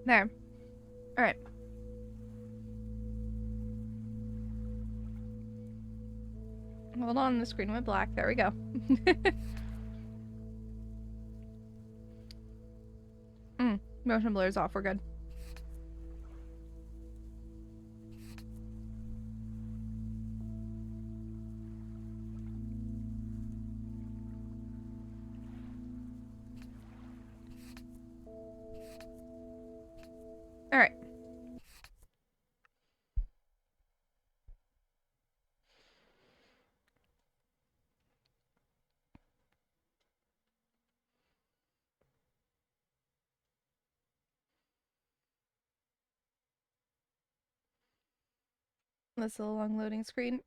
There. Alright. Hold on, the screen went black. There we go. Motion blur's off. We're good. Alright. This is a long loading screen.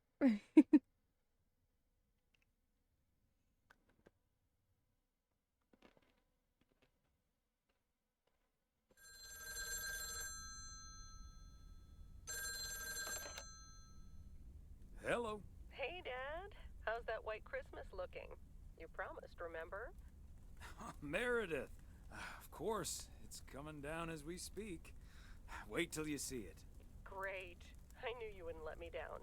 Hello. Hey, Dad. How's that white Christmas looking? You promised, remember? Meredith. Of course, it's coming down as we speak. Wait till you see it. Great. I knew you wouldn't let me down.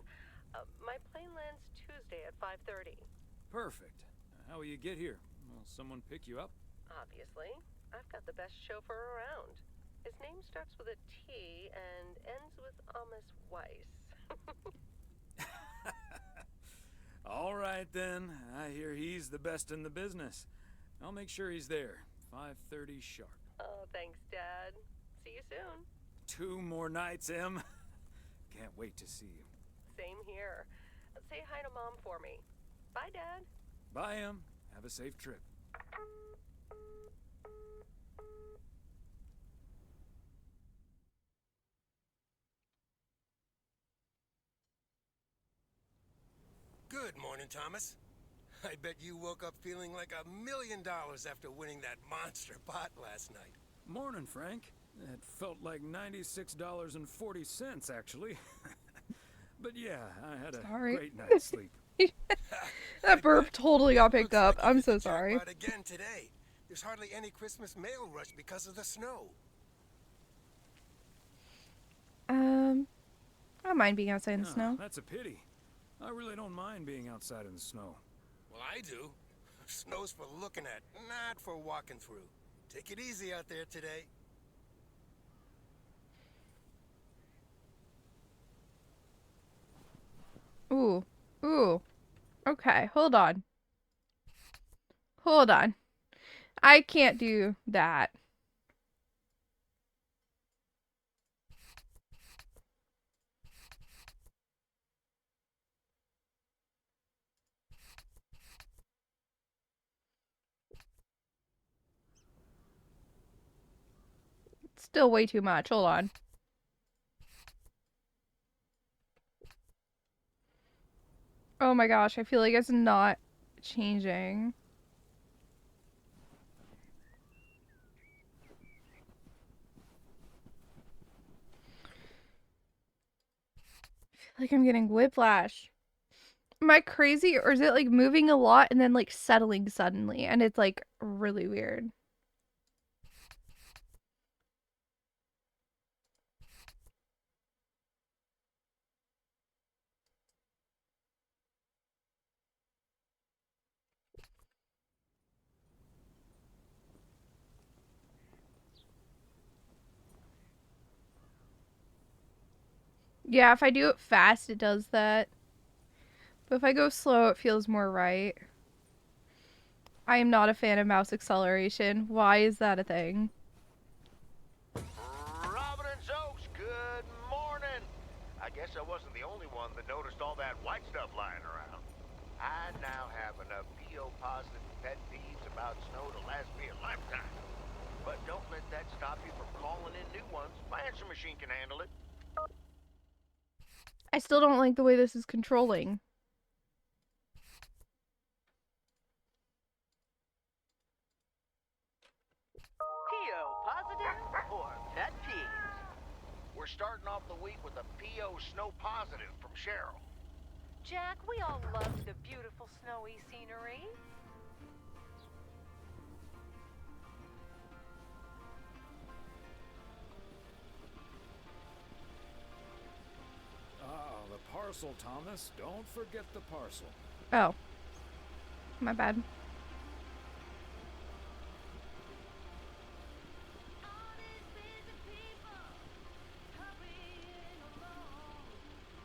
My plane lands Tuesday at 5:30. Perfect. How will you get here? Will someone pick you up? Obviously. I've got the best chauffeur around. His name starts with a T and ends with Amos Weiss. All right, then. I hear he's the best in the business. I'll make sure he's there. 5:30 sharp. Oh, thanks, Dad. See you soon. 2 more nights, Em. Can't wait to see you. Same here. Say hi to Mom for me. Bye, Dad. Bye, Em. Have a safe trip. Good morning, Thomas. I bet you woke up feeling like $1 million after winning that monster pot last night. Morning, Frank. It felt like $96.40, actually. But yeah, I had a great night's sleep. That burp totally got picked up. Like I'm so sorry. Again today. There's hardly any Christmas mail rush because of the snow. I don't mind being outside in the snow. That's a pity. I really don't mind being outside in the snow. Well, I do. Snow's for looking at, not for walking through. Take it easy out there today. Ooh. Ooh. Okay, hold on. Hold on. I can't do that. It's still way too much. Hold on. Oh my gosh, I feel like it's not changing. I feel like I'm getting whiplash. Am I crazy, or is it like moving a lot and then like settling suddenly, and it's like really weird? Yeah, if I do it fast, it does that. But if I go slow, it feels more right. I am not a fan of mouse acceleration. Why is that a thing? Robin and Zokes, good morning. I guess I wasn't the only one that noticed all that white stuff lying around. I now have enough PO-positive pet peeves about snow to last me a lifetime. But don't let that stop you from calling in new ones. My answer machine can handle it. I still don't like the way this is controlling. PO-positive or pet peeves? We're starting off the week with a PO snow positive from Cheryl. Jack, we all love the beautiful snowy scenery. The parcel, Thomas. Don't forget the parcel. Oh. My bad.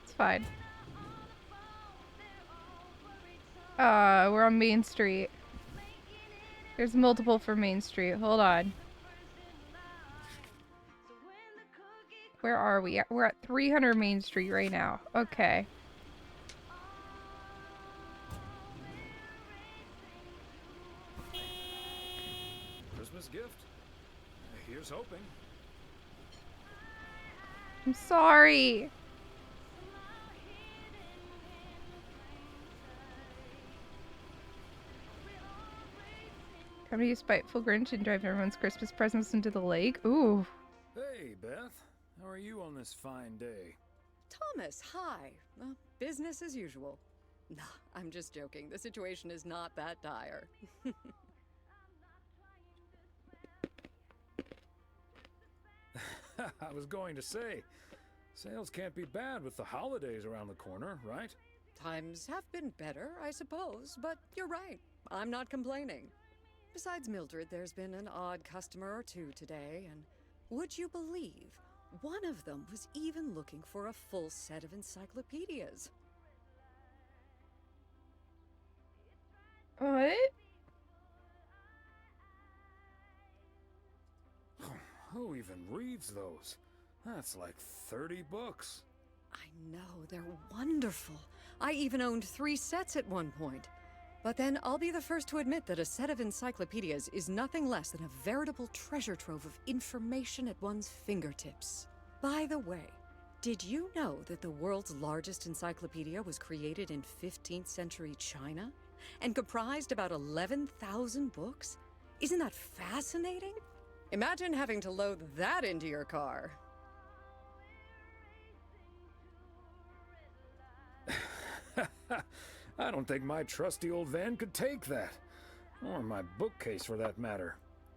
It's fine. We're on Main Street. There's multiple for Main Street. Hold on. Where are we? We're at 300 Main Street right now. Okay. Christmas gift? Here's hoping. I'm sorry. Come to you, spiteful Grinch, and drive everyone's Christmas presents into the lake. Ooh. Hey, Beth. How are you on this fine day? Thomas, hi. Business as usual. Nah, I'm just joking. The situation is not that dire. I was going to say, sales can't be bad with the holidays around the corner, right? Times have been better, I suppose, but you're right. I'm not complaining. Besides Mildred, there's been an odd customer or two today, and would you believe, one of them was even looking for a full set of encyclopedias. What? Who even reads those? That's like 30 books. I know, they're wonderful. I even owned 3 sets at one point. But then I'll be the first to admit that a set of encyclopedias is nothing less than a veritable treasure trove of information at one's fingertips. By the way, did you know that the world's largest encyclopedia was created in 15th century China and comprised about 11,000 books? Isn't that fascinating? Imagine having to load that into your car. I don't think my trusty old van could take that. Or my bookcase, for that matter.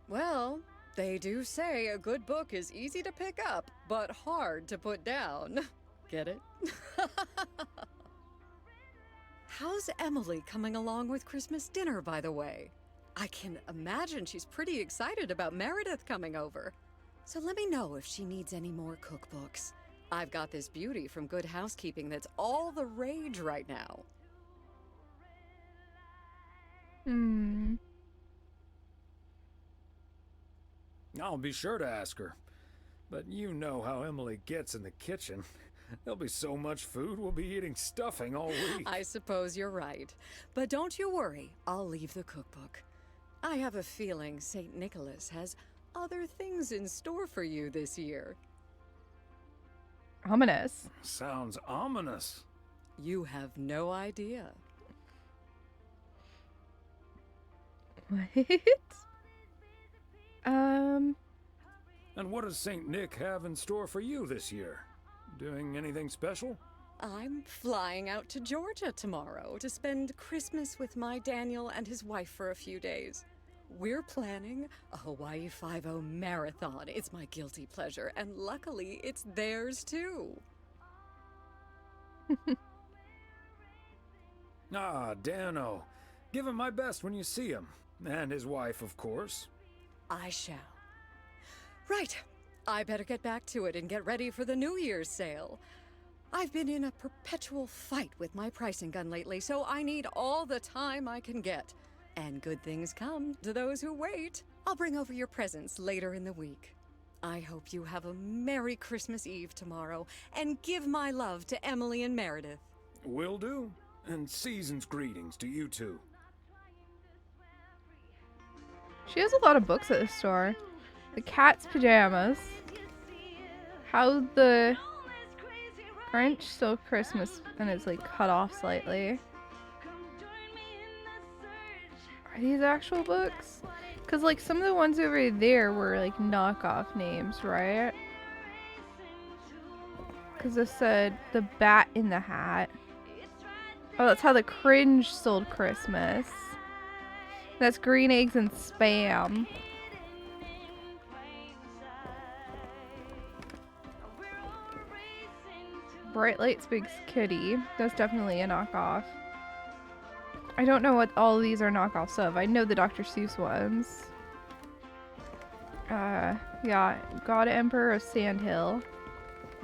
Well, they do say a good book is easy to pick up, but hard to put down. Get it? How's Emily coming along with Christmas dinner, by the way? I can imagine she's pretty excited about Meredith coming over. So let me know if she needs any more cookbooks. I've got this beauty from Good Housekeeping that's all the rage right now. I'll be sure to ask her. But you know how Emily gets in the kitchen. There'll be so much food, we'll be eating stuffing all week. I suppose you're right. But don't you worry, I'll leave the cookbook. I have a feeling St. Nicholas has other things in store for you this year. Ominous. Sounds ominous. You have no idea. What? And what does St. Nick have in store for you this year? Doing anything special? I'm flying out to Georgia tomorrow to spend Christmas with my Daniel and his wife for a few days. We're planning a Hawaii 5-0 marathon. It's my guilty pleasure, and luckily it's theirs too. Ah, Dano. Give him my best when you see him. And his wife, of course. I shall. Right. I better get back to it and get ready for the New Year's sale. I've been in a perpetual fight with my pricing gun lately, so I need all the time I can get. And good things come to those who wait. I'll bring over your presents later in the week. I hope you have a Merry Christmas Eve tomorrow, and give my love to Emily and Meredith. Will do. And season's greetings to you two. She has a lot of books at the store. The Cat's Pajamas. How the Grinch Stole Christmas, and it's like cut off slightly. Are these actual books? Because like some of the ones over there were like knockoff names, right? Because this said The Bat in the Hat. Oh, that's How the Cringe Sold Christmas. That's Green Eggs and Spam. Bright Light Speaks Kitty. That's definitely a knockoff. I don't know what all of these are knockoffs of. I know the Dr. Seuss ones. Yeah. God Emperor of Sandhill.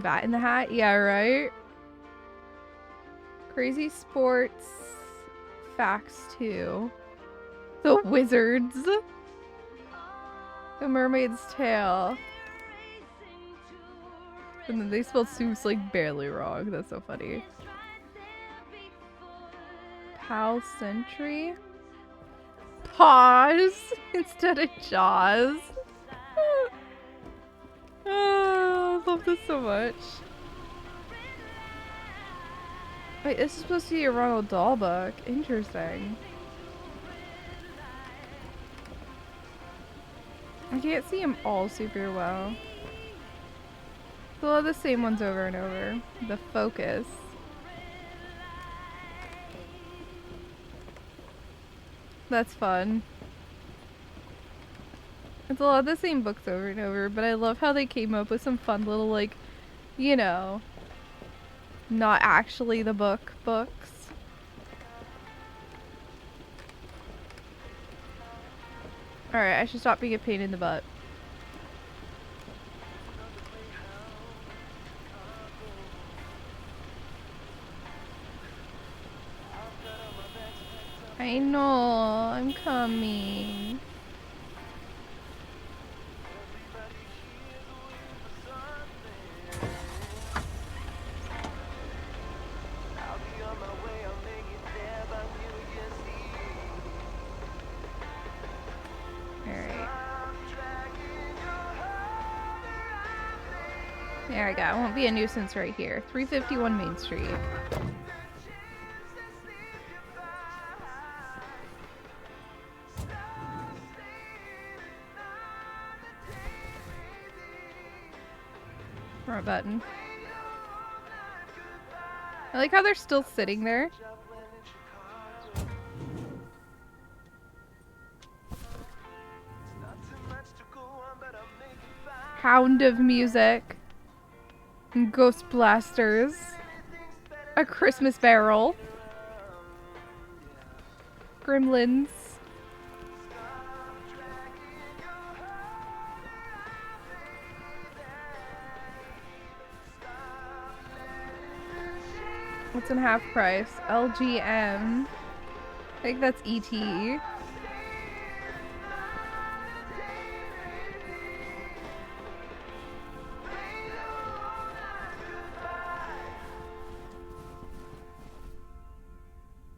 Bat in the Hat? Yeah, right? Crazy Sports Facts 2. The Wizards. The Mermaid's Tale. And then they spelled Seuss like barely wrong. That's so funny. Pal Sentry. Pause instead of Jaws. Oh, I love this so much. Wait, this is supposed to be a Ronald Dahl book. Interesting. I can't see them all super well. It's a lot of the same ones over and over. The Focus. That's fun. It's a lot of the same books over and over, but I love how they came up with some fun little, like, you know, not actually the books. Alright, I should stop being a pain in the butt. I know, I'm coming. There we go. I won't be a nuisance right here. 351 Main Street. Wrong button. I like how they're still sitting there. Hound of Music. Ghost Blasters. A Christmas Barrel. Gremlins. What's in half price? LGM. I think that's ET.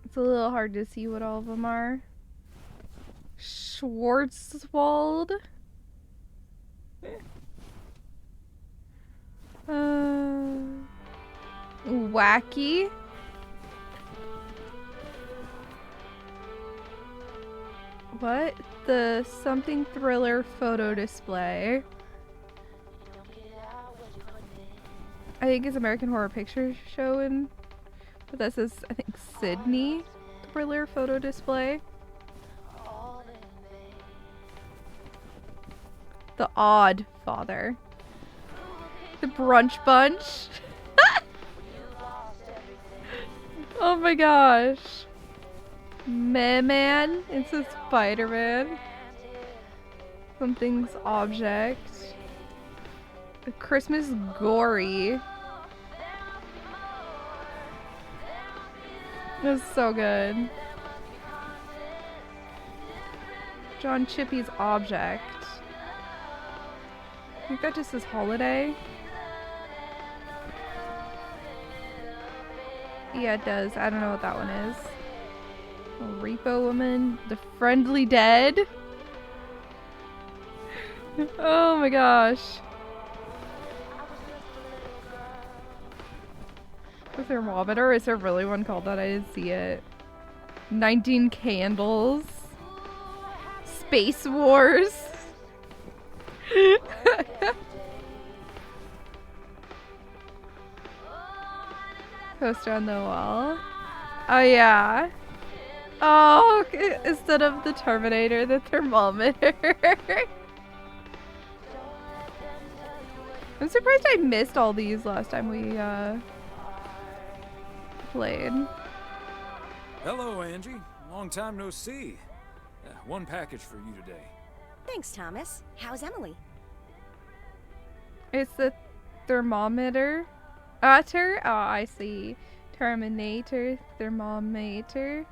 It's a little hard to see what all of them are. Schwarzwald. Wacky. What? The something thriller photo display. I think it's American Horror Picture Show in, but that says, I think, Sydney thriller photo display. The Odd Father. The Brunch Bunch. Oh my gosh. Man. It's a Spider-Man. Something's Object. The Christmas Gory. It was so good. John Chippy's Object. I think that just says Holiday. Yeah, it does. I don't know what that one is. Repo Woman. The Friendly Dead. Oh my gosh. The Thermometer? Is there really one called that? I didn't see it. 19 Candles. Space Wars. Poster on the wall. Oh yeah. Oh, instead of the Terminator, the thermometer. I'm surprised I missed all these last time we played. Hello, Angie. Long time no see. One package for you today. Thanks, Thomas. How's Emily? It's the thermometer. Otter? Oh, I see. Terminator. Thermometer.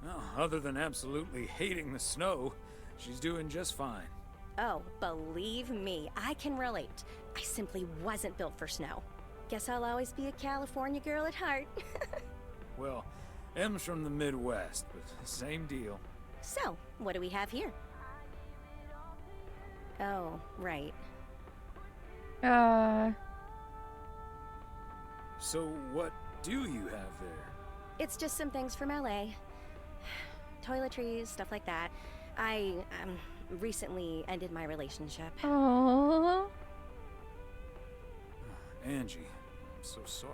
Well, other than absolutely hating the snow, she's doing just fine. Oh, believe me, I can relate. I simply wasn't built for snow. Guess I'll always be a California girl at heart. Well, M's from the Midwest, but same deal. So, what do we have here? Oh, right. So what do you have there? It's just some things from LA. Toiletries, stuff like that. I, recently ended my relationship. Aww. Angie, I'm so sorry.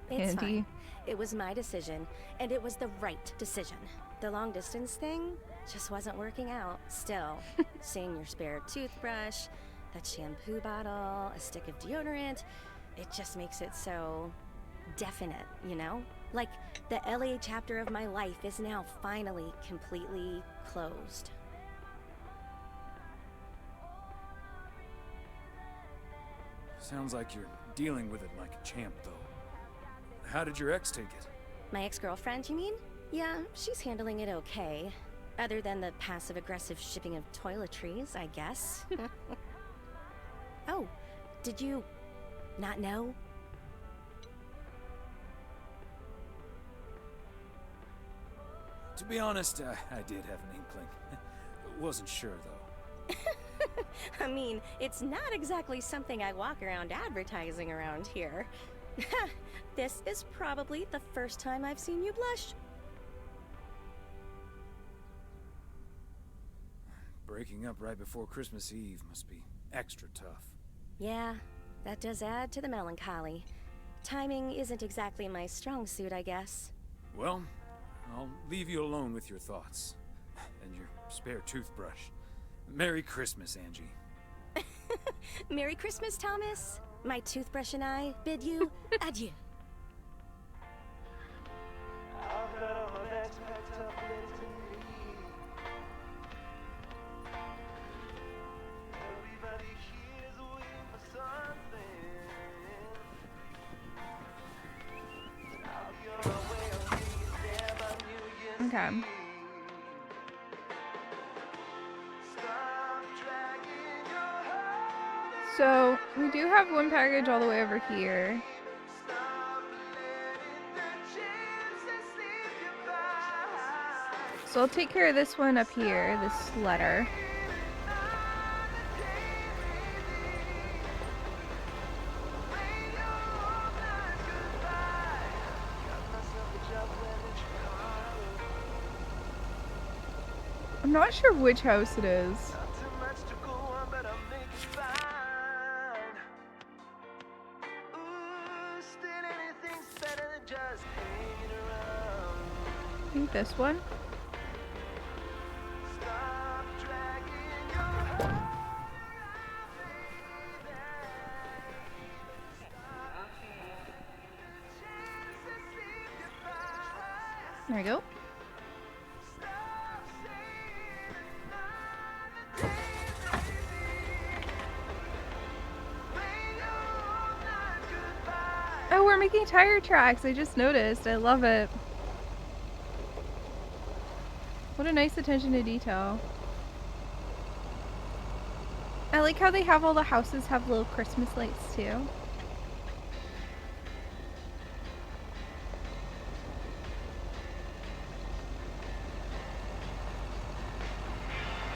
It's Andy. fine. It was my decision, and it was the right decision. The long distance thing just wasn't working out. Still, seeing your spare toothbrush, that shampoo bottle, a stick of deodorant, it just makes it so definite, you know? Like the LA chapter of my life is now finally completely closed. Sounds like you're dealing with it like a champ, though. How did your ex take it? My ex-girlfriend, you mean? Yeah, she's handling it okay. Other than the passive-aggressive shipping of toiletries, I guess. Oh, did you not know? To be honest, I did have an inkling. Wasn't sure, though. I mean, it's not exactly something I walk around advertising around here. This is probably the first time I've seen you blush. Breaking up right before Christmas Eve must be extra tough. Yeah, that does add to the melancholy. Timing isn't exactly my strong suit, I guess. Well, I'll leave you alone with your thoughts. And your spare toothbrush. Merry Christmas, Angie. Merry Christmas, Thomas. My toothbrush and I bid you adieu. Okay. So, we do have one package all the way over here. So I'll take care of this one up here, this letter. I'm not sure which house it is. I think this one. There we go. Oh, we're making tire tracks. I just noticed. I love it. What a nice attention to detail. I like how they have all the houses have little Christmas lights too.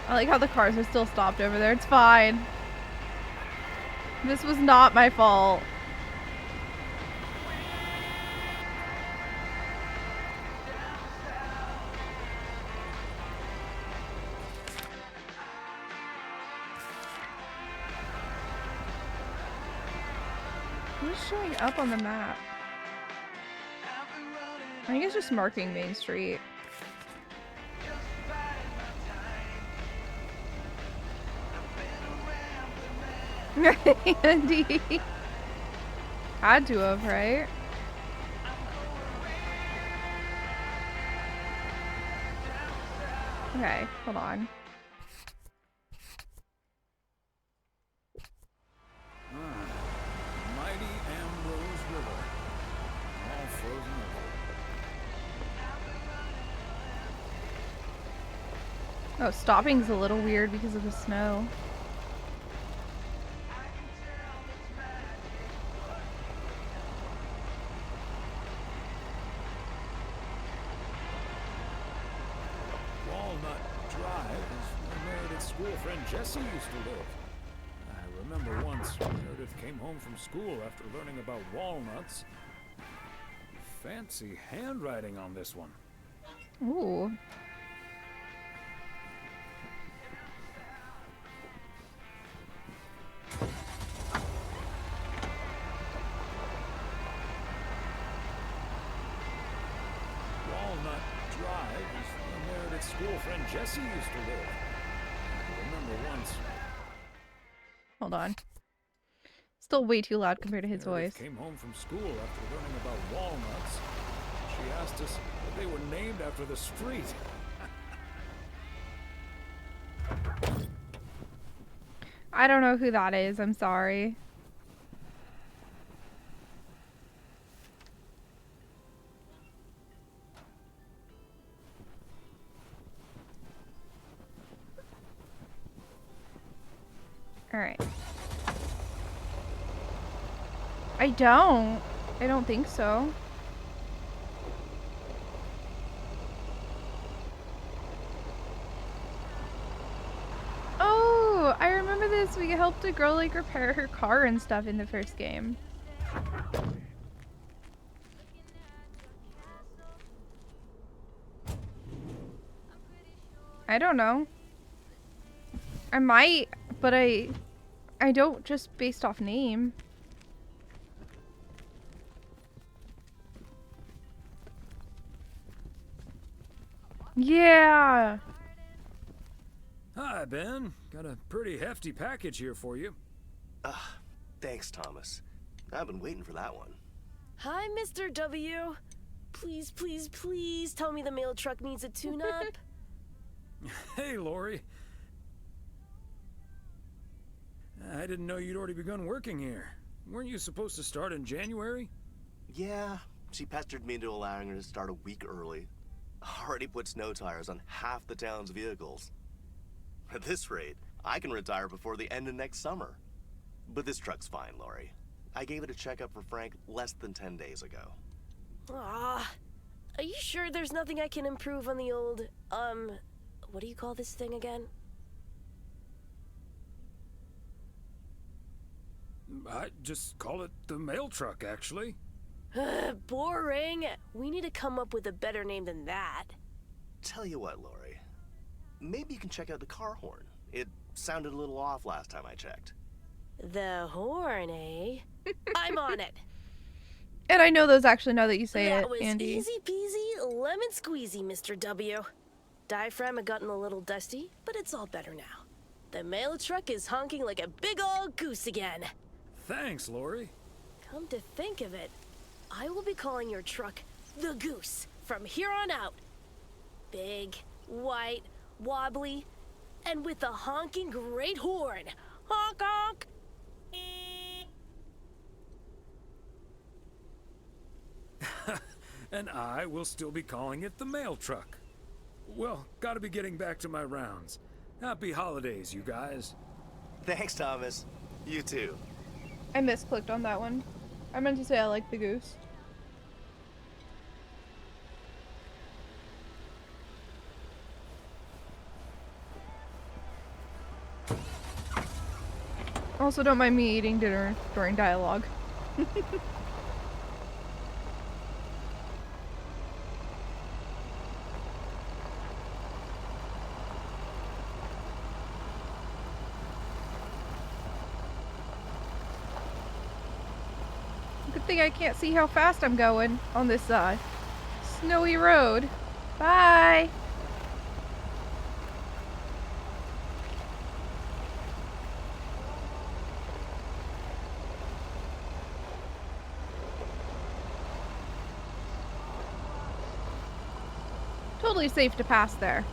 I like how the cars are still stopped over there. It's fine. This was not my fault. What is showing up on the map? I think it's just marking Main Street. Andy. Had to have, right? Okay, hold on. Mighty Ambrose River. All frozen over. Oh, stopping's a little weird because of the snow. Walnut Drive is where Meredith's school friend Jessie used to live. I remember once Meredith came home from school after learning about walnuts. Fancy handwriting on this one. Ooh. Walnut Drive is where Meredith's school friend Jessie used to live. I remember once Hold on. Still way too loud compared to his Meredith voice. came home from school after learning about walnuts. She asked us if they were named after the street. I don't know who that is. I'm sorry. Alright. I don't think so. Oh, I remember this. We helped a girl like repair her car and stuff in the first game. I don't know. I might, but I don't just based off name. Yeah. Hi, Ben. Got a pretty hefty package here for you. Thanks, Thomas. I've been waiting for that one. Hi, Mr. W. Please, please, please tell me the mail truck needs a tune-up. Hey, Lori. I didn't know you'd already begun working here. Weren't you supposed to start in January? Yeah, she pestered me into allowing her to start a week early. Already put snow tires on half the town's vehicles. At this rate, I can retire before the end of next summer. But this truck's fine, Lori. I gave it a checkup for Frank less than 10 days ago. Ah, are you sure there's nothing I can improve on the old, what do you call this thing again? I just call it the mail truck, actually. Boring. We need to come up with a better name than that. Tell you what, Lori. Maybe you can check out the car horn. It sounded a little off last time I checked. The horn, eh? I'm on it. And I know those actually now that you say That it, was Andy. easy peasy, lemon squeezy, Mr. W. Diaphragm had gotten a little dusty, but it's all better now. The mail truck is honking like a big old goose again. Thanks, Lori. Come to think of it, I will be calling your truck the Goose from here on out. Big, white, wobbly, and with a honking great horn. Honk honk! And I will still be calling it the mail truck. Well, gotta be getting back to my rounds. Happy holidays, you guys. Thanks, Thomas. You too. I misclicked on that one. I meant to say I like the goose. Also, don't mind me eating dinner during dialogue. Good thing I can't see how fast I'm going on this snowy road. Bye! totally safe to pass there.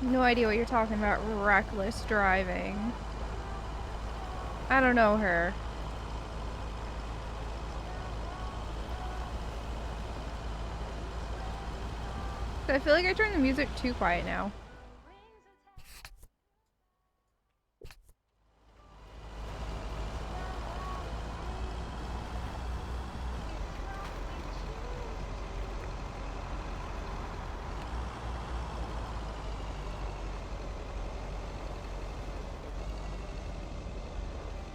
No idea what you're talking about. Reckless driving. I don't know her. I feel like I turned the music too quiet now.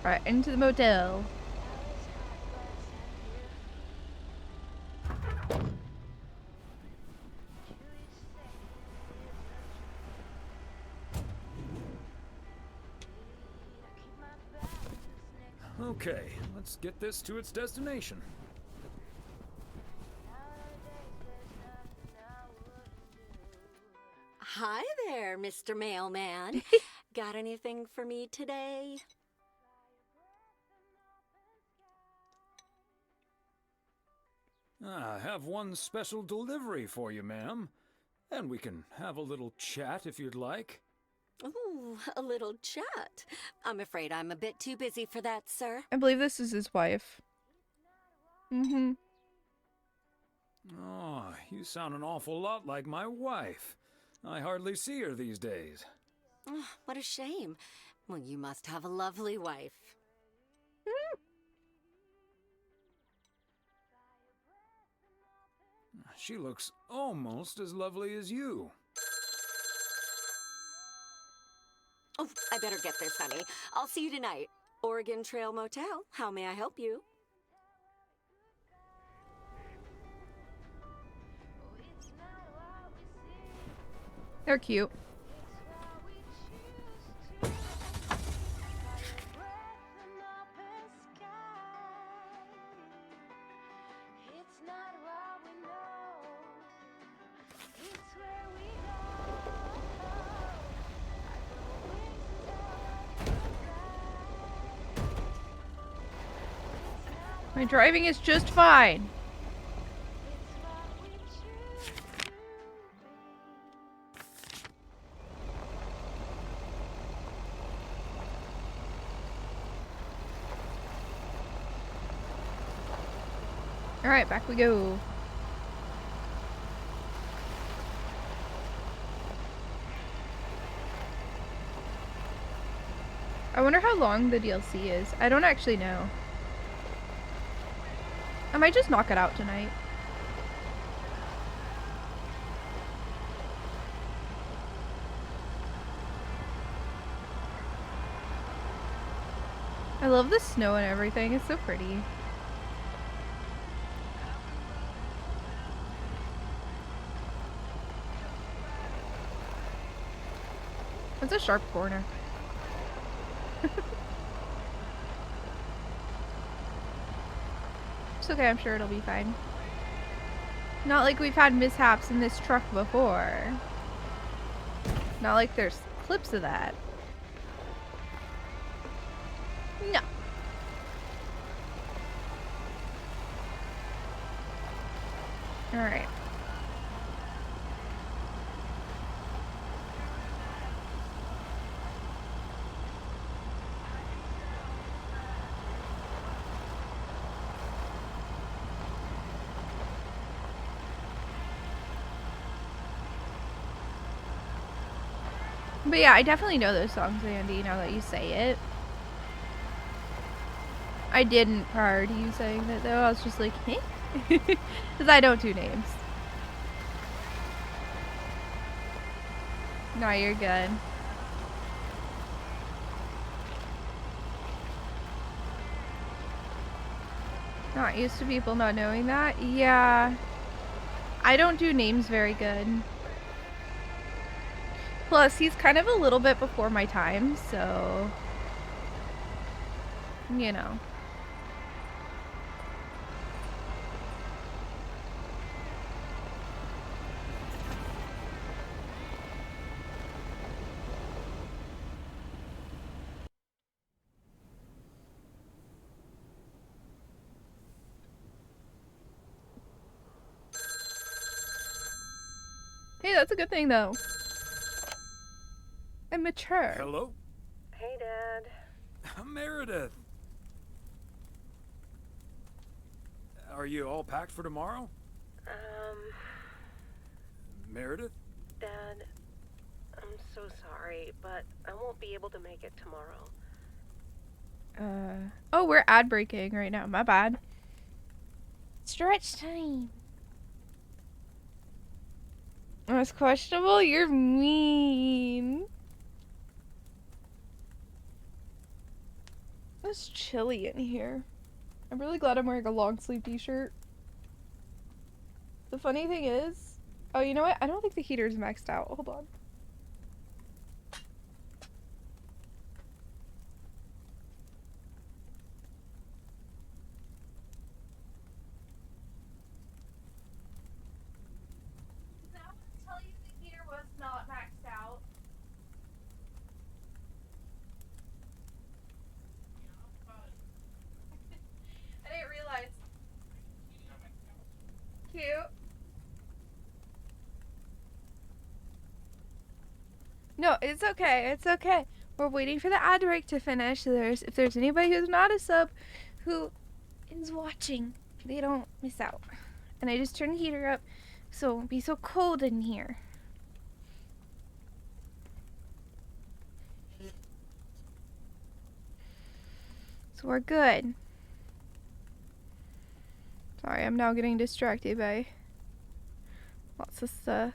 Alright, into the motel. Okay, let's get this to its destination. Hi there, Mr. Mailman. Got anything for me today? I have one special delivery for you, ma'am. And we can have a little chat if you'd like. Ooh, a little chat. I'm afraid I'm a bit too busy for that, sir. I believe this is his wife. Oh, you sound an awful lot like my wife. I hardly see her these days. Oh, what a shame. Well, you must have a lovely wife. She looks almost as lovely as you. Oh, I better get this, honey. I'll see you tonight. Oregon Trail Motel. How may I help you? They're cute. My driving is just fine. Alright, back we go. I wonder how long the DLC is. I don't actually know. I might just knock it out tonight. I love the snow and everything. It's so pretty. That's a sharp corner. It's okay, I'm sure it'll be fine. Not like we've had mishaps in this truck before. Not like there's clips of that. No. Alright. But yeah, I definitely know those songs, Andy, now that you say it. I didn't prior to you saying that, though. I was just like, hey? Because I don't do names. No, you're good. Not used to people not knowing that? Yeah. I don't do names very good. Plus, he's kind of a little bit before my time, so... You know. that's a good thing, though. And mature. Hello? Hey, Dad. Meredith. Are you all packed for tomorrow? Meredith? Dad, I'm so sorry, but I won't be able to make it tomorrow. Oh, we're ad breaking right now. My bad. Stretch time. Oh, it's questionable? You're mean. It's chilly in here. I'm really glad I'm wearing a long sleeve t-shirt. The funny thing is, oh, you know what? I don't think the heater's maxed out. Hold on. Did that one tell you the heater was not maxed out? I didn't realize. Cute. No, it's okay. It's okay. We're waiting for the ad break to finish. So if there's anybody who's not a sub who is watching, they don't miss out. And I just turned the heater up so it won't be so cold in here. So we're good. Sorry, I'm now getting distracted by lots of stuff.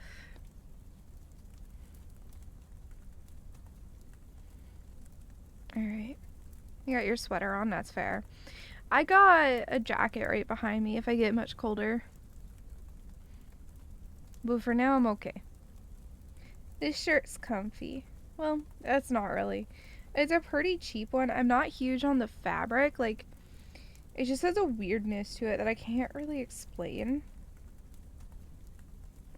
Alright. You got your sweater on, that's fair. I got a jacket right behind me if I get much colder. But for now, I'm okay. This shirt's comfy. Well, that's not really. It's a pretty cheap one. I'm not huge on the fabric. Like, it just has a weirdness to it that I can't really explain.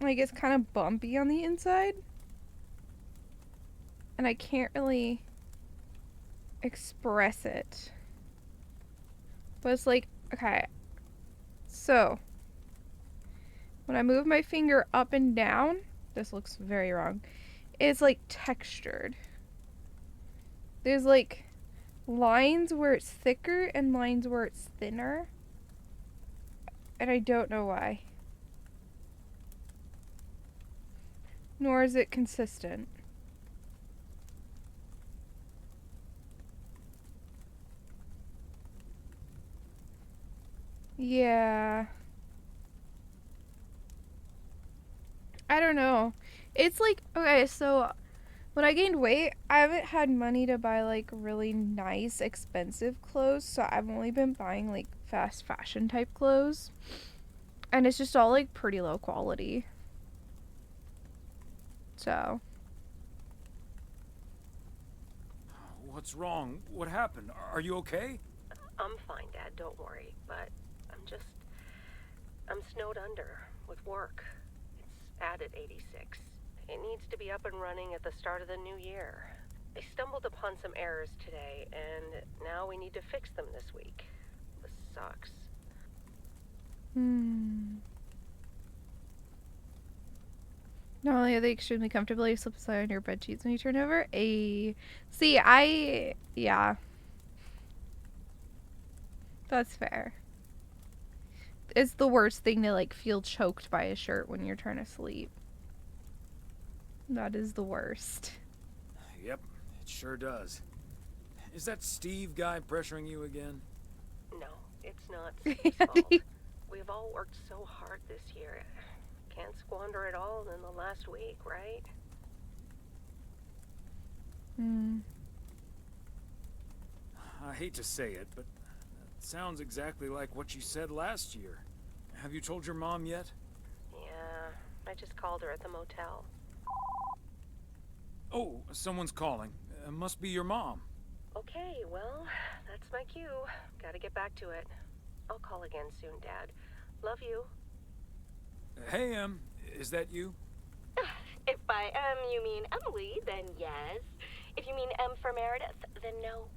Like, it's kind of bumpy on the inside. And I can't really express it. But it's like, okay. So, when I move my finger up and down, this looks very wrong. It's like textured. There's like lines where it's thicker and lines where it's thinner. And I don't know why. Nor is it consistent. Yeah. I don't know. It's like, okay, so when I gained weight, I haven't had money to buy like really nice, expensive clothes. So I've only been buying like fast fashion type clothes. And it's just all like pretty low quality. So. What's wrong? What happened? Are you okay? I'm fine, Dad, don't worry. But I'm snowed under with work. It's added 86. It needs to be up and running at the start of the new year. I stumbled upon some errors today, and now we need to fix them this week. This sucks. Not only are they extremely comfortable, you slip aside on your bed sheets when you turn over. Yeah. That's fair. It's the worst thing to like feel choked by a shirt when you're trying to sleep. That is the worst. Yep, it sure does. Is that Steve guy pressuring you again? No, it's not Steve's fault. We've all worked so hard this year. Can't squander it all in the last week, right? I hate to say it, but it sounds exactly like what you said last year. Have you told your mom yet? Yeah, I just called her at the motel. Oh, someone's calling. Must be your mom. Okay, well, that's my cue. Gotta get back to it. I'll call again soon, Dad. Love you. Hey, is that you? If by you mean Emily, then yes. If you mean M for Meredith, then no.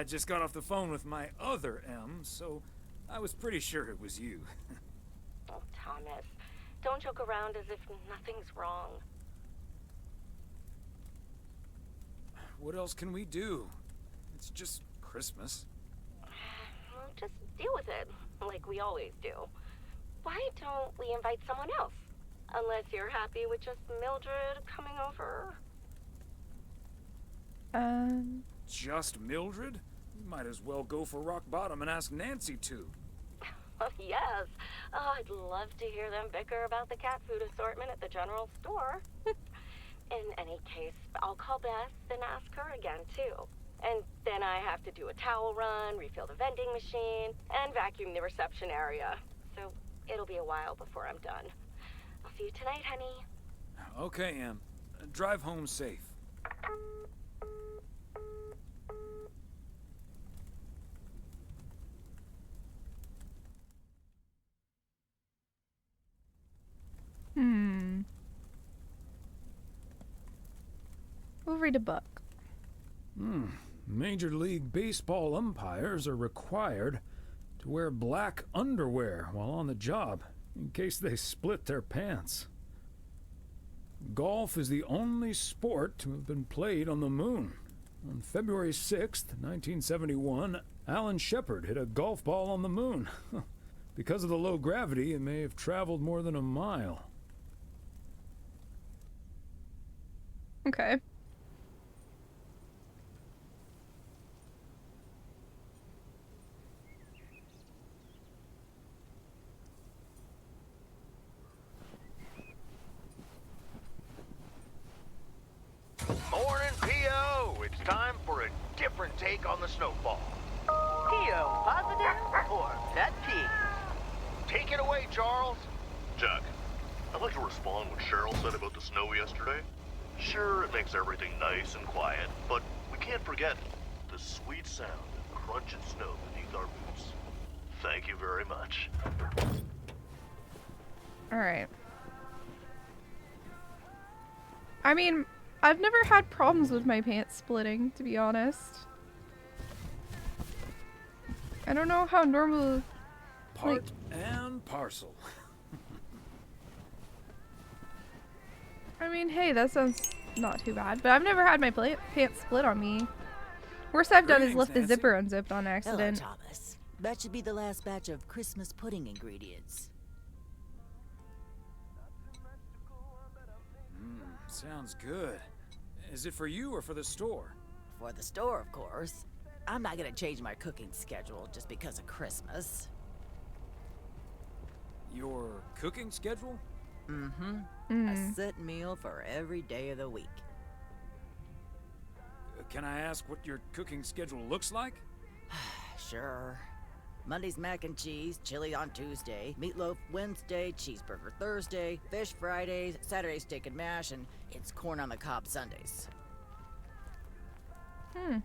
I just got off the phone with my other M, so I was pretty sure it was you. Oh, Thomas, don't joke around as if nothing's wrong. What else can we do? It's just Christmas. Well, just deal with it, like we always do. Why don't we invite someone else? Unless you're happy with just Mildred coming over. Just Mildred? You might as well go for rock bottom and ask Nancy to. Oh, yes. Oh, I'd love to hear them bicker about the cat food assortment at the general store. In any case, I'll call Beth and ask her again, too. And then I have to do a towel run, refill the vending machine, and vacuum the reception area. So it'll be a while before I'm done. I'll see you tonight, honey. Okay, Em. Drive home safe. We'll read a book. Major League Baseball umpires are required to wear black underwear while on the job, in case they split their pants. Golf is the only sport to have been played on the moon. On February 6th, 1971, Alan Shepard hit a golf ball on the moon. Because of the low gravity, it may have traveled more than a mile. Okay. Morning, P.O. It's time for a different take on the snowfall. P.O. positive or pet peeve? Take it away, Charles. Jack, I'd like to respond what Cheryl said about the snow yesterday. Sure, it makes everything nice and quiet, but we can't forget the sweet sound of crunching snow beneath our boots. Thank you very much. Alright. I mean, I've never had problems with my pants splitting, to be honest. I don't know how normal... Part and parcel. I mean, hey, that sounds not too bad. But I've never had my pants split on me. Worst I've done is lift the zipper unzipped on accident. Hello, Thomas. That should be the last batch of Christmas pudding ingredients. Sounds good. Is it for you or for the store? For the store, of course. I'm not gonna change my cooking schedule just because of Christmas. Your cooking schedule? A set meal for every day of the week. Can I ask what your cooking schedule looks like? Sure. Monday's mac and cheese, chili on Tuesday, meatloaf Wednesday, cheeseburger Thursday, fish Fridays, Saturday steak and mash, and it's corn on the cob Sundays. A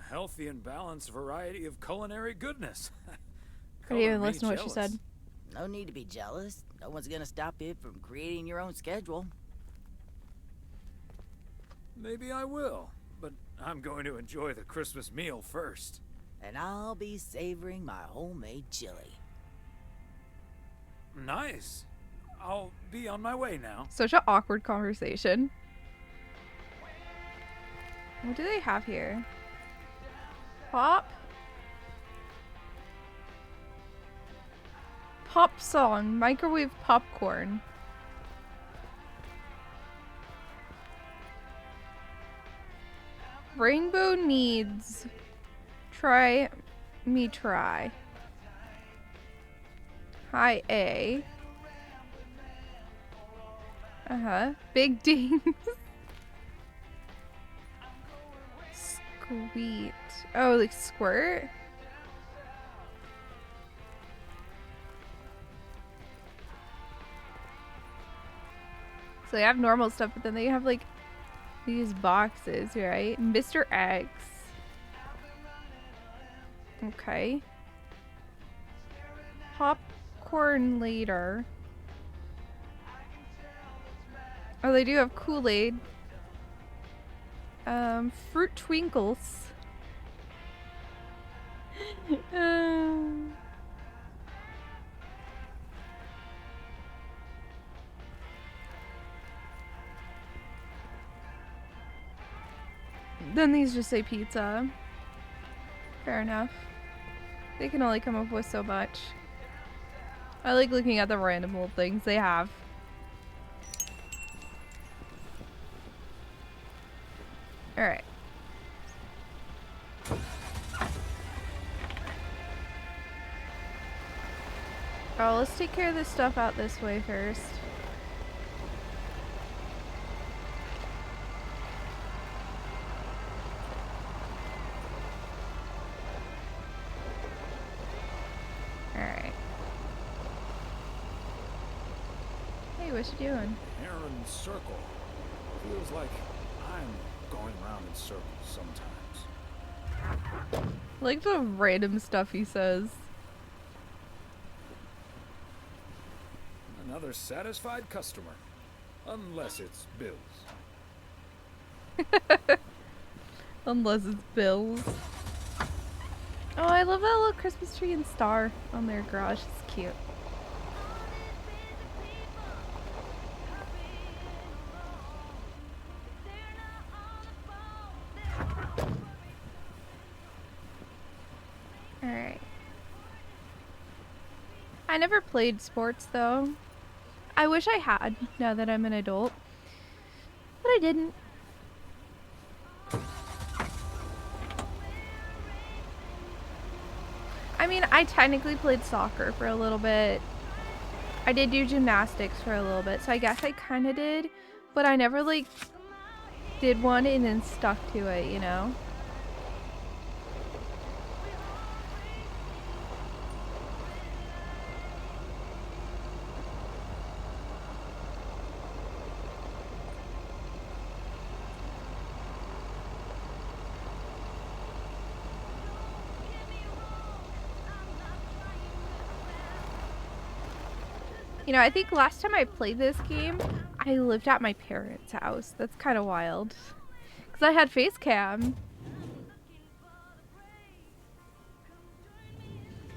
healthy and balanced variety of culinary goodness. I didn't even listen to what she said. No need to be jealous. No one's gonna stop you from creating your own schedule. Maybe I will, but I'm going to enjoy the Christmas meal first. And I'll be savoring my homemade chili. Nice. I'll be on my way now. Such an awkward conversation. What do they have here? Pop? Pop song. Microwave popcorn. Rainbow needs. Try me try. Hi A. Big dings. Sweet. Oh, like squirt? So they have normal stuff, but then they have like these boxes, right? Mr. X. Okay. Popcorn later. Oh, they do have Kool-Aid. Fruit twinkles. Then these just say pizza. Fair enough. They can only come up with so much. I like looking at the random old things they have. Alright. Oh, let's take care of this stuff out this way first. Alright. Hey, what you doing? Aaron Circle. Feels like I'm going around in circles sometimes. Like the random stuff he says. Another satisfied customer. Unless it's Bill's. Unless it's Bill's. Oh, I love that little Christmas tree and star on their garage. It's cute. Alright. I never played sports though. I wish I had, now that I'm an adult. But I didn't. I mean, I technically played soccer for a little bit. I did do gymnastics for a little bit, so I guess I kind of did. But I never, like, did one and then stuck to it, you know? You know, I think last time I played this game, I lived at my parents' house. That's kind of wild. Because I had face cam.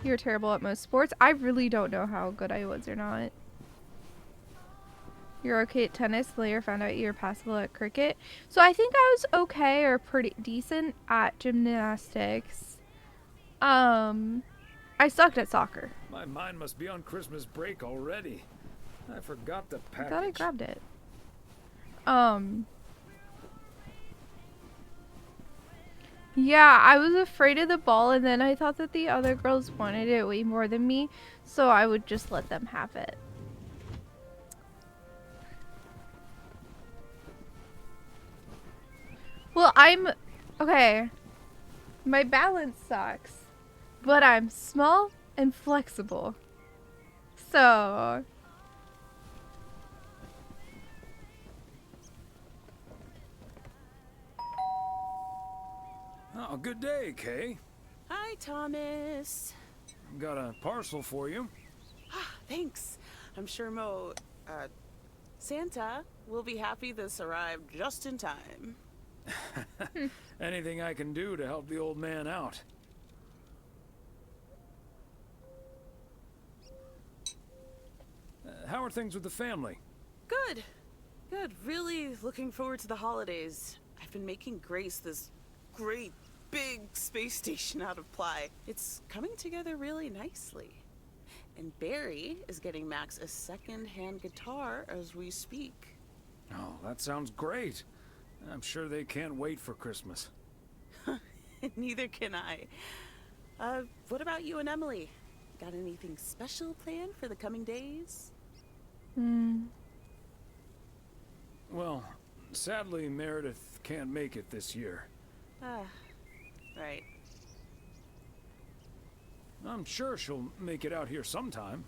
You're terrible at most sports. I really don't know how good I was or not. You're okay at tennis. Later found out you're passable at cricket. So I think I was okay or pretty decent at gymnastics. I sucked at soccer. My mind must be on Christmas break already. I forgot the package. I thought I grabbed it. Yeah, I was afraid of the ball, and then I thought that the other girls wanted it way more than me, so I would just let them have it. Well, okay. My balance sucks, but I'm small and flexible. So oh, good day, Kay. Hi, Thomas. Got a parcel for you. Thanks. I'm sure Santa will be happy this arrived just in time. Anything I can do to help the old man out. How are things with the family? Good. Good. Really looking forward to the holidays. I've been making Grace this great big space station out of ply. It's coming together really nicely. And Barry is getting Max a second-hand guitar as we speak. Oh, that sounds great. I'm sure they can't wait for Christmas. Neither can I. What about you and Emily? Got anything special planned for the coming days? Well, sadly, Meredith can't make it this year. Right. I'm sure she'll make it out here sometime.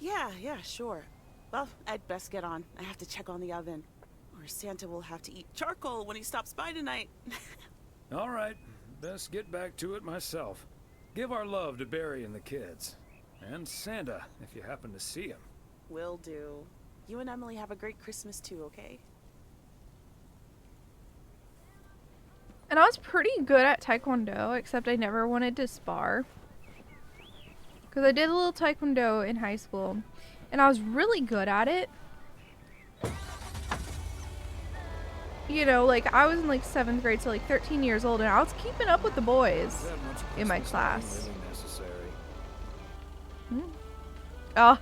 Yeah, sure. Well, I'd best get on. I have to check on the oven. Or Santa will have to eat charcoal when he stops by tonight. All right, best get back to it myself. Give our love to Barry and the kids. And Santa, if you happen to see him. Will do. You and Emily have a great Christmas too, okay? And I was pretty good at Taekwondo, except I never wanted to spar. Because I did a little Taekwondo in high school, and I was really good at it. You know, like, I was in, like, 7th grade, so, like, 13 years old, and I was keeping up with the boys in my class. Really necessary. Oh.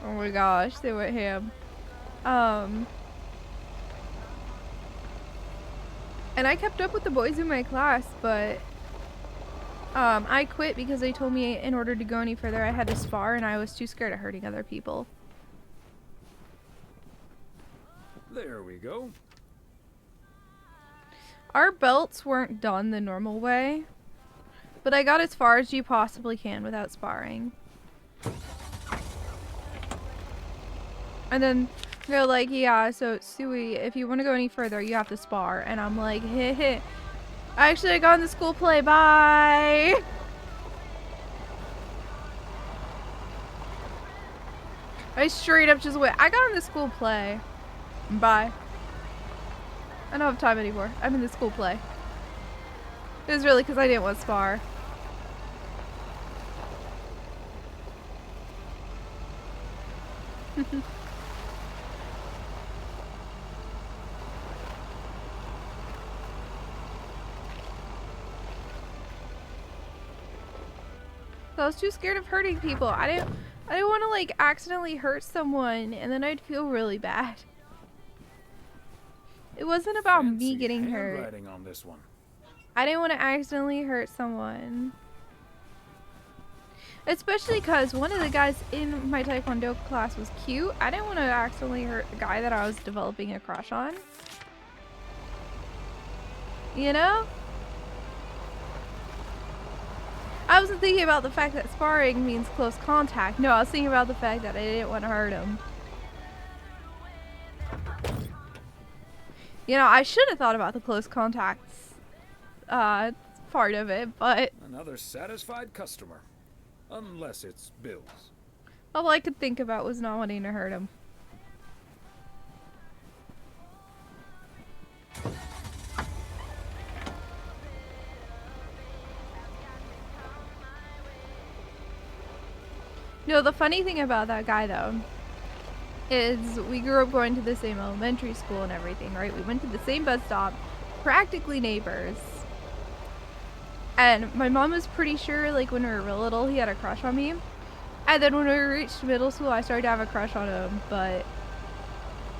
Oh my gosh, they went ham. And I kept up with the boys in my class, but I quit because they told me in order to go any further I had to spar, and I was too scared of hurting other people. There we go. Our belts weren't done the normal way, but I got as far as you possibly can without sparring. And then they're like, yeah, so Suwey, if you want to go any further, you have to spar. And I'm like, heh heh. Actually, I got in the school play. Bye. I straight up just went, I got in the school play. Bye. I don't have time anymore. I'm in the school play. It was really because I didn't want to spar. I was too scared of hurting people. I didn't want to like accidentally hurt someone and then I'd feel really bad. It wasn't about me getting hurt. Handwriting on this one. I didn't want to accidentally hurt someone. Especially because one of the guys in my Taekwondo class was cute. I didn't want to accidentally hurt the guy that I was developing a crush on. You know? I wasn't thinking about the fact that sparring means close contact. No, I was thinking about the fact that I didn't want to hurt him. You know, I should have thought about the close contacts part of it, but... Another satisfied customer. Unless it's Bill's. All I could think about was not wanting to hurt him. No, the funny thing about that guy, though, is we grew up going to the same elementary school and everything, right? We went to the same bus stop, practically neighbors. And my mom was pretty sure, like, when we were real little, he had a crush on me. And then when we reached middle school, I started to have a crush on him, but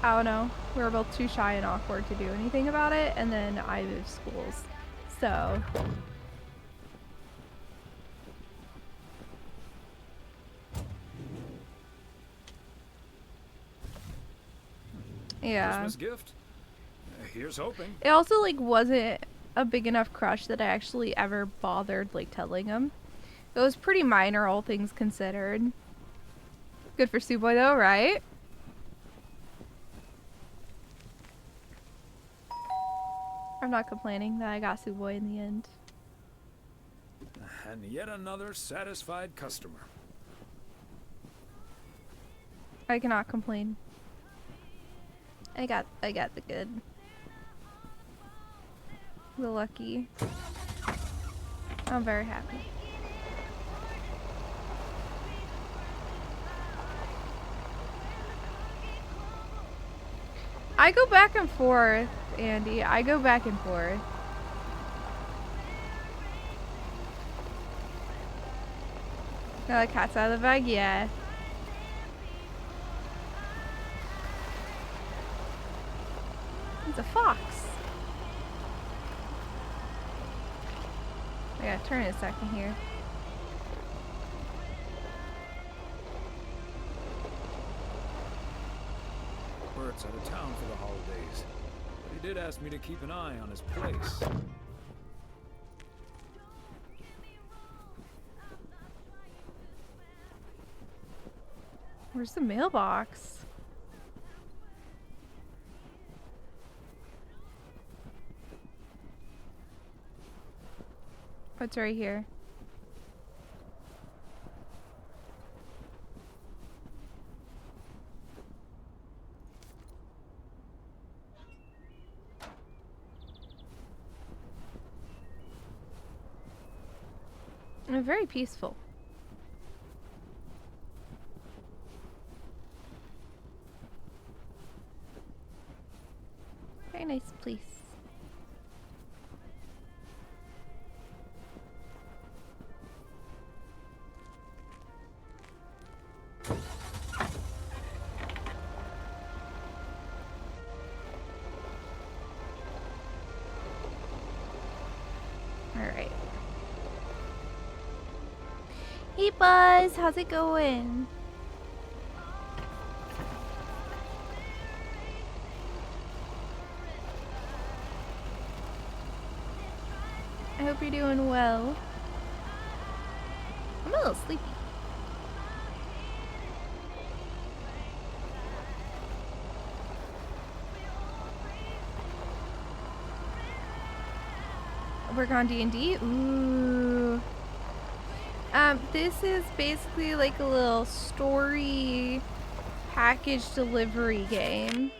I don't know. We were both too shy and awkward to do anything about it, and then I moved schools. So... yeah. Christmas gift? Here's hoping. It also, like, wasn't a big enough crush that I actually ever bothered, like, telling him. It was pretty minor, all things considered. Good for Suwey, though, right? I'm not complaining that I got Suwey in the end. And yet another satisfied customer. I cannot complain. I got the good. The lucky. I'm very happy. I go back and forth, Andy. I go back and forth. Now the cat's out of the bag, yeah. It's a fox. I gotta turn in a second here. Bert's out of town for the holidays, but he did ask me to keep an eye on his place. Where's the mailbox? What's right here? Very peaceful. Very nice place. Alright. Hey Buzz, how's it going? I hope you're doing well. I'm a little sleepy. Work on D&D? Ooh. This is basically like a little story package delivery game.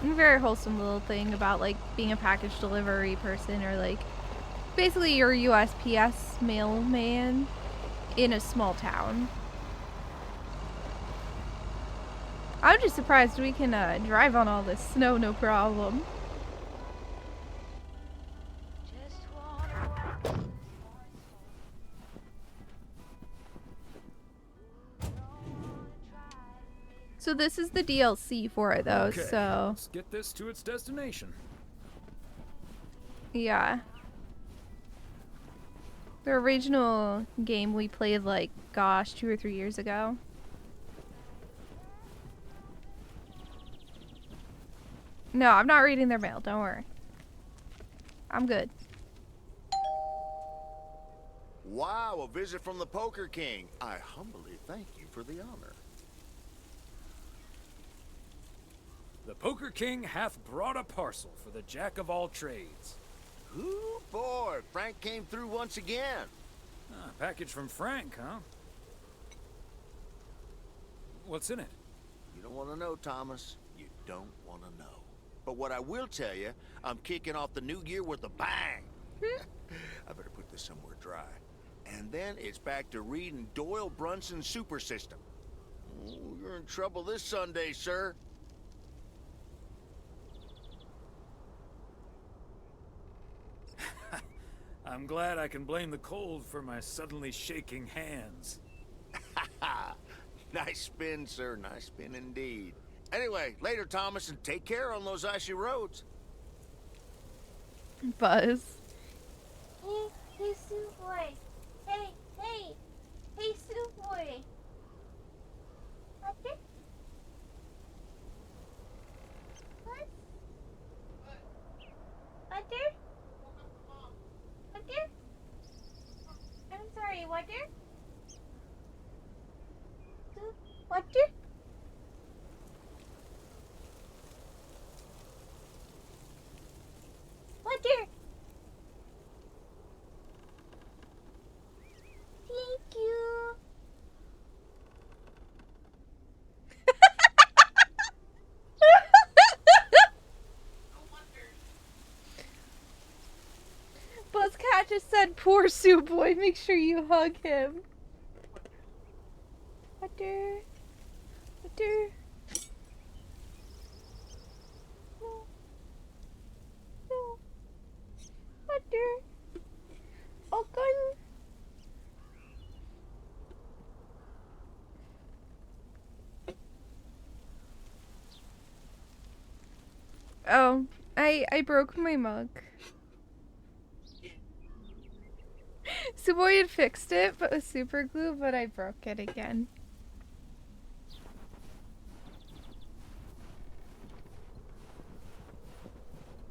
A very wholesome little thing about like being a package delivery person, or like basically your USPS mailman in a small town. I'm just surprised we can drive on all this snow no problem. So this is the DLC for it though, Okay, so let's get this to its destination. yeah. The original game we played like, gosh, 2 or 3 years ago. No, I'm not reading their mail, don't worry. I'm good. Wow, a visit from the Poker King. I humbly thank you for the honor. The Poker King hath brought a parcel for the Jack of all trades. Ooh, boy, Frank came through once again. Ah, package from Frank, huh? What's in it? You don't want to know, Thomas. You don't want to know. But what I will tell you, I'm kicking off the new year with a bang. I better put this somewhere dry. And then it's back to reading Doyle Brunson's Super System. Oh, you're in trouble this Sunday, sir. I'm glad I can blame the cold for my suddenly shaking hands. Nice spin, sir. Nice spin indeed. Anyway, later, Thomas, and take care on those icy roads. Buzz. Hey, Suwey. Hey, Suwey. What? I'm sorry, what? What? What? Thank you. Buzzcat just said, poor Sue Boy, make sure you hug him. Butter. Butter. No. No. Butter. Okay. Oh, I broke my mug. Suwey had fixed it, but with super glue, but I broke it again.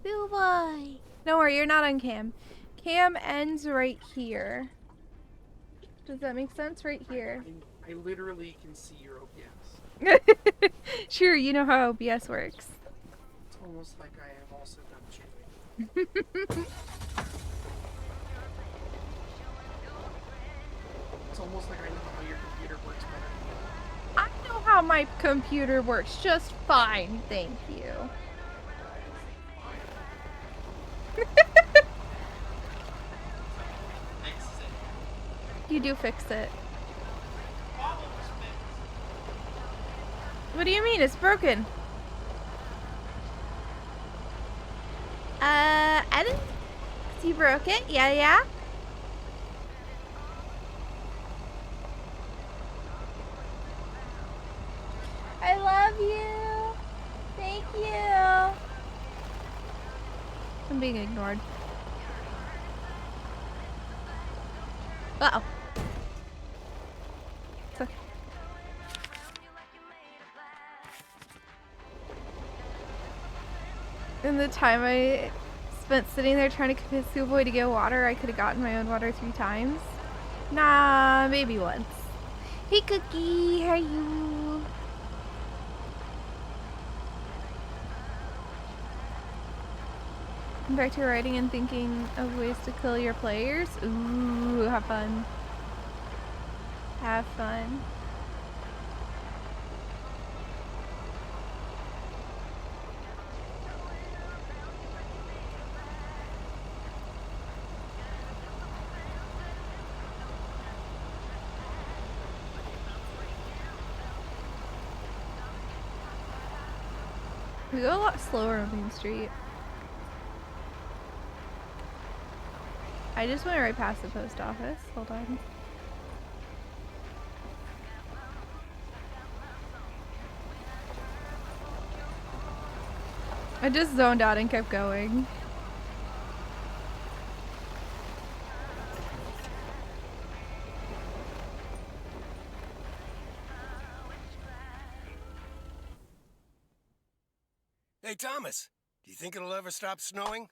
Suwey! Don't worry, you're not on cam. Cam ends right here. Does that make sense? Right here. I literally can see your OBS. Sure, you know how OBS works. It's almost like I have also done streaming. It's almost like I know how your computer works better than you. I know how my My computer works just fine, thank you. You do fix it. What do you mean? It's broken. I didn't. You broke it? Yeah, yeah. I love you. Thank you. I'm being ignored. Uh-oh. It's okay. In the time I spent sitting there trying to convince Suwey to get water, I could have gotten my own water 3 times. Nah, maybe once. Hey, Cookie, how are you? I'm back to writing and thinking of ways to kill your players. Ooh, have fun. Have fun. We go a lot slower on Main Street. I just went right past the post office. Hold on. I just zoned out and kept going. Hey, Thomas, do you think it'll ever stop snowing?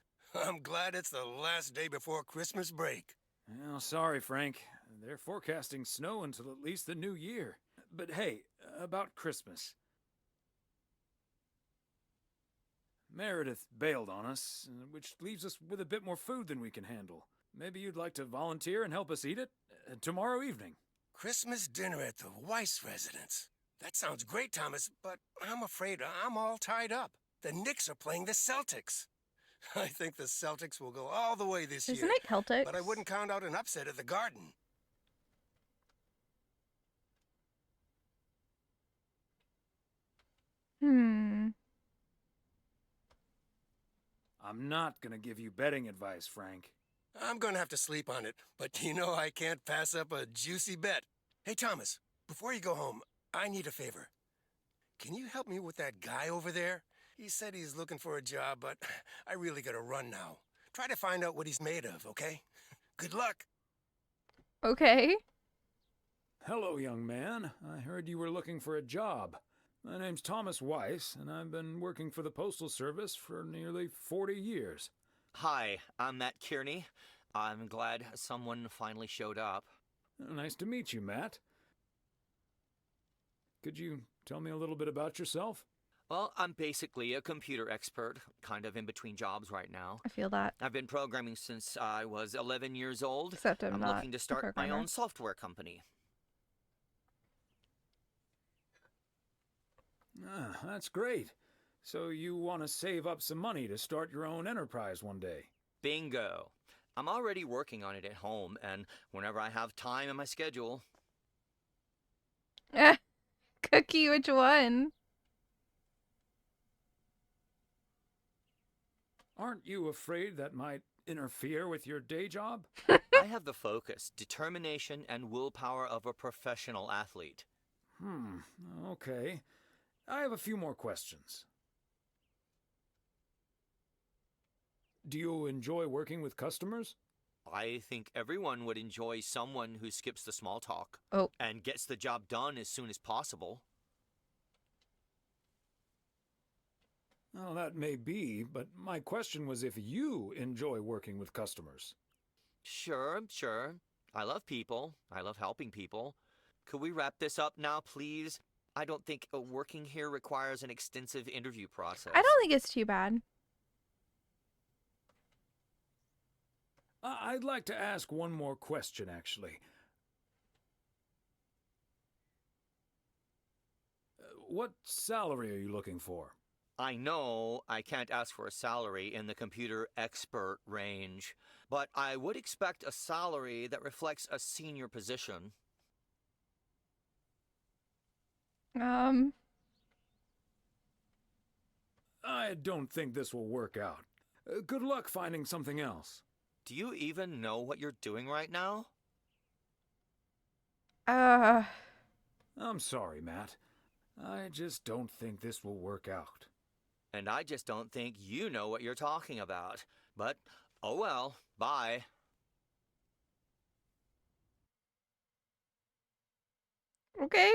I'm glad it's the last day before Christmas break. Well, sorry, Frank. They're forecasting snow until at least the new year. But hey, about Christmas. Meredith bailed on us, which leaves us with a bit more food than we can handle. Maybe you'd like to volunteer and help us eat it tomorrow evening. Christmas dinner at the Weiss residence. That sounds great, Thomas, but I'm afraid I'm all tied up. The Knicks are playing the Celtics. I think the Celtics will go all the way this year. Isn't it Celtics? But I wouldn't count out an upset at the Garden. I'm not gonna give you betting advice, Frank. I'm gonna have to sleep on it, but you know I can't pass up a juicy bet. Hey, Thomas, before you go home, I need a favor. Can you help me with that guy over there? He said he's looking for a job, but I really gotta run now. Try to find out what he's made of, okay? Good luck. Okay. Hello, young man. I heard you were looking for a job. My name's Thomas Weiss, and I've been working for the Postal Service for nearly 40 years. Hi, I'm Matt Kearney. I'm glad someone finally showed up. Nice to meet you, Matt. Could you tell me a little bit about yourself? Well, I'm basically a computer expert, kind of in between jobs right now. I feel that. I've been programming since I was 11 years old. Except I'm not looking to start my own software company. Ah, that's great. So you want to save up some money to start your own enterprise one day? Bingo. I'm already working on it at home, and whenever I have time in my schedule. Cookie, which one? Aren't you afraid that might interfere with your day job? I have the focus, determination, and willpower of a professional athlete. Okay. I have a few more questions. Do you enjoy working with customers? I think everyone would enjoy someone who skips the small talk and gets the job done as soon as possible. Well, that may be, but my question was if you enjoy working with customers. Sure. I love people. I love helping people. Could we wrap this up now, please? I don't think working here requires an extensive interview process. I don't think it's too bad. I'd like to ask one more question, actually. What salary are you looking for? I know I can't ask for a salary in the computer expert range, but I would expect a salary that reflects a senior position. I don't think this will work out. Good luck finding something else. Do you even know what you're doing right now? I'm sorry, Matt. I just don't think this will work out. And I just don't think you know what you're talking about. But, oh well, bye. Okay.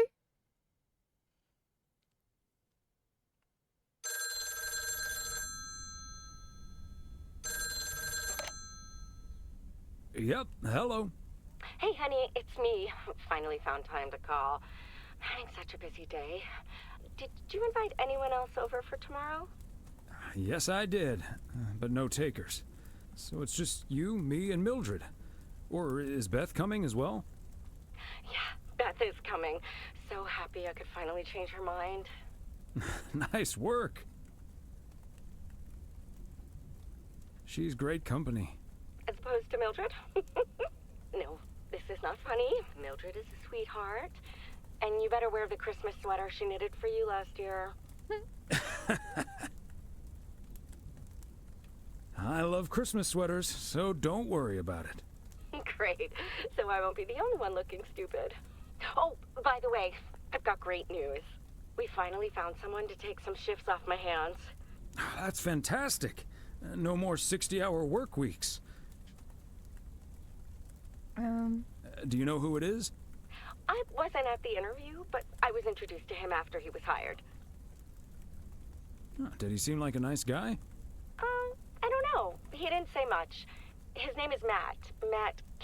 Yep, hello. Hey, honey, it's me. Finally found time to call. Having such a busy day. Did you invite anyone else over for tomorrow? Yes, I did, but no takers. So it's just you, me, and Mildred. Or is Beth coming as well? Yeah, Beth is coming. So happy I could finally change her mind. Nice work. She's great company. As opposed to Mildred? No, this is not funny. Mildred is a sweetheart. And you better wear the Christmas sweater she knitted for you last year. I love Christmas sweaters, so don't worry about it. Great. So I won't be the only one looking stupid. Oh, by the way, I've got great news. We finally found someone to take some shifts off my hands. That's fantastic. No more 60-hour work weeks. Do you know who it is? I wasn't at the interview, but I was introduced to him after he was hired. Did he seem like a nice guy? I don't know. He didn't say much. His name is Matt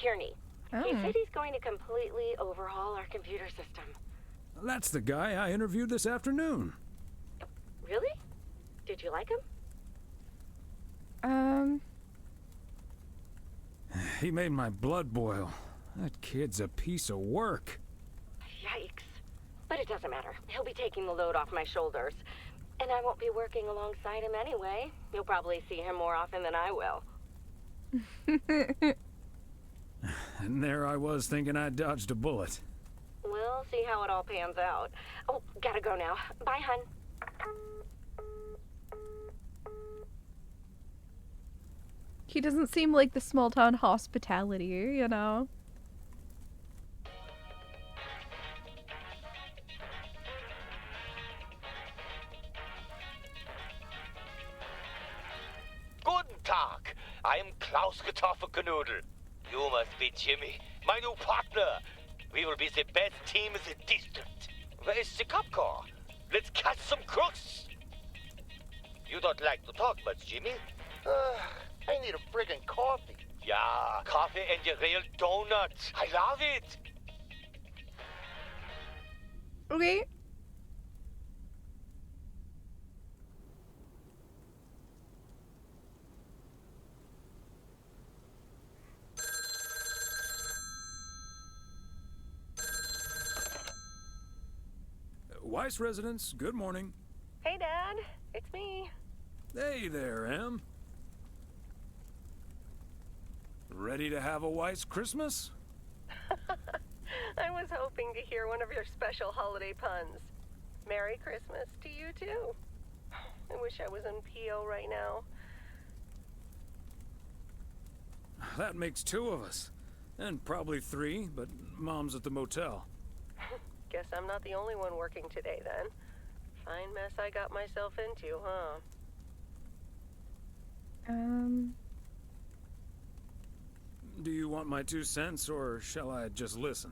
Kearney. He said he's going to completely overhaul our computer system. That's the guy I interviewed this afternoon. Really? Did you like him? He made my blood boil. That kid's a piece of work. Yikes. But it doesn't matter. He'll be taking the load off my shoulders. And I won't be working alongside him anyway. You'll probably see him more often than I will. And there I was thinking I dodged a bullet. We'll see how it all pans out. Oh, gotta go now. Bye, hun. He doesn't seem like the small town hospitality, you know? Guten Tag. I am Klaus Kartoffelknoodle. You must be Jimmy, my new partner. We will be the best team in the district. Where is the cop car? Let's catch some crooks. You don't like to talk much, Jimmy? I need a friggin' coffee. Yeah, coffee and your real donuts. I love it. Okay. Weiss residence, good morning. Hey, Dad. It's me. Hey there, Em. Ready to have a Weiss Christmas? I was hoping to hear one of your special holiday puns. Merry Christmas to you, too. I wish I was in PO right now. That makes two of us. And probably three, but Mom's at the motel. Guess I'm not the only one working today, then. Fine mess I got myself into, huh? Do you want my 2 cents, or shall I just listen?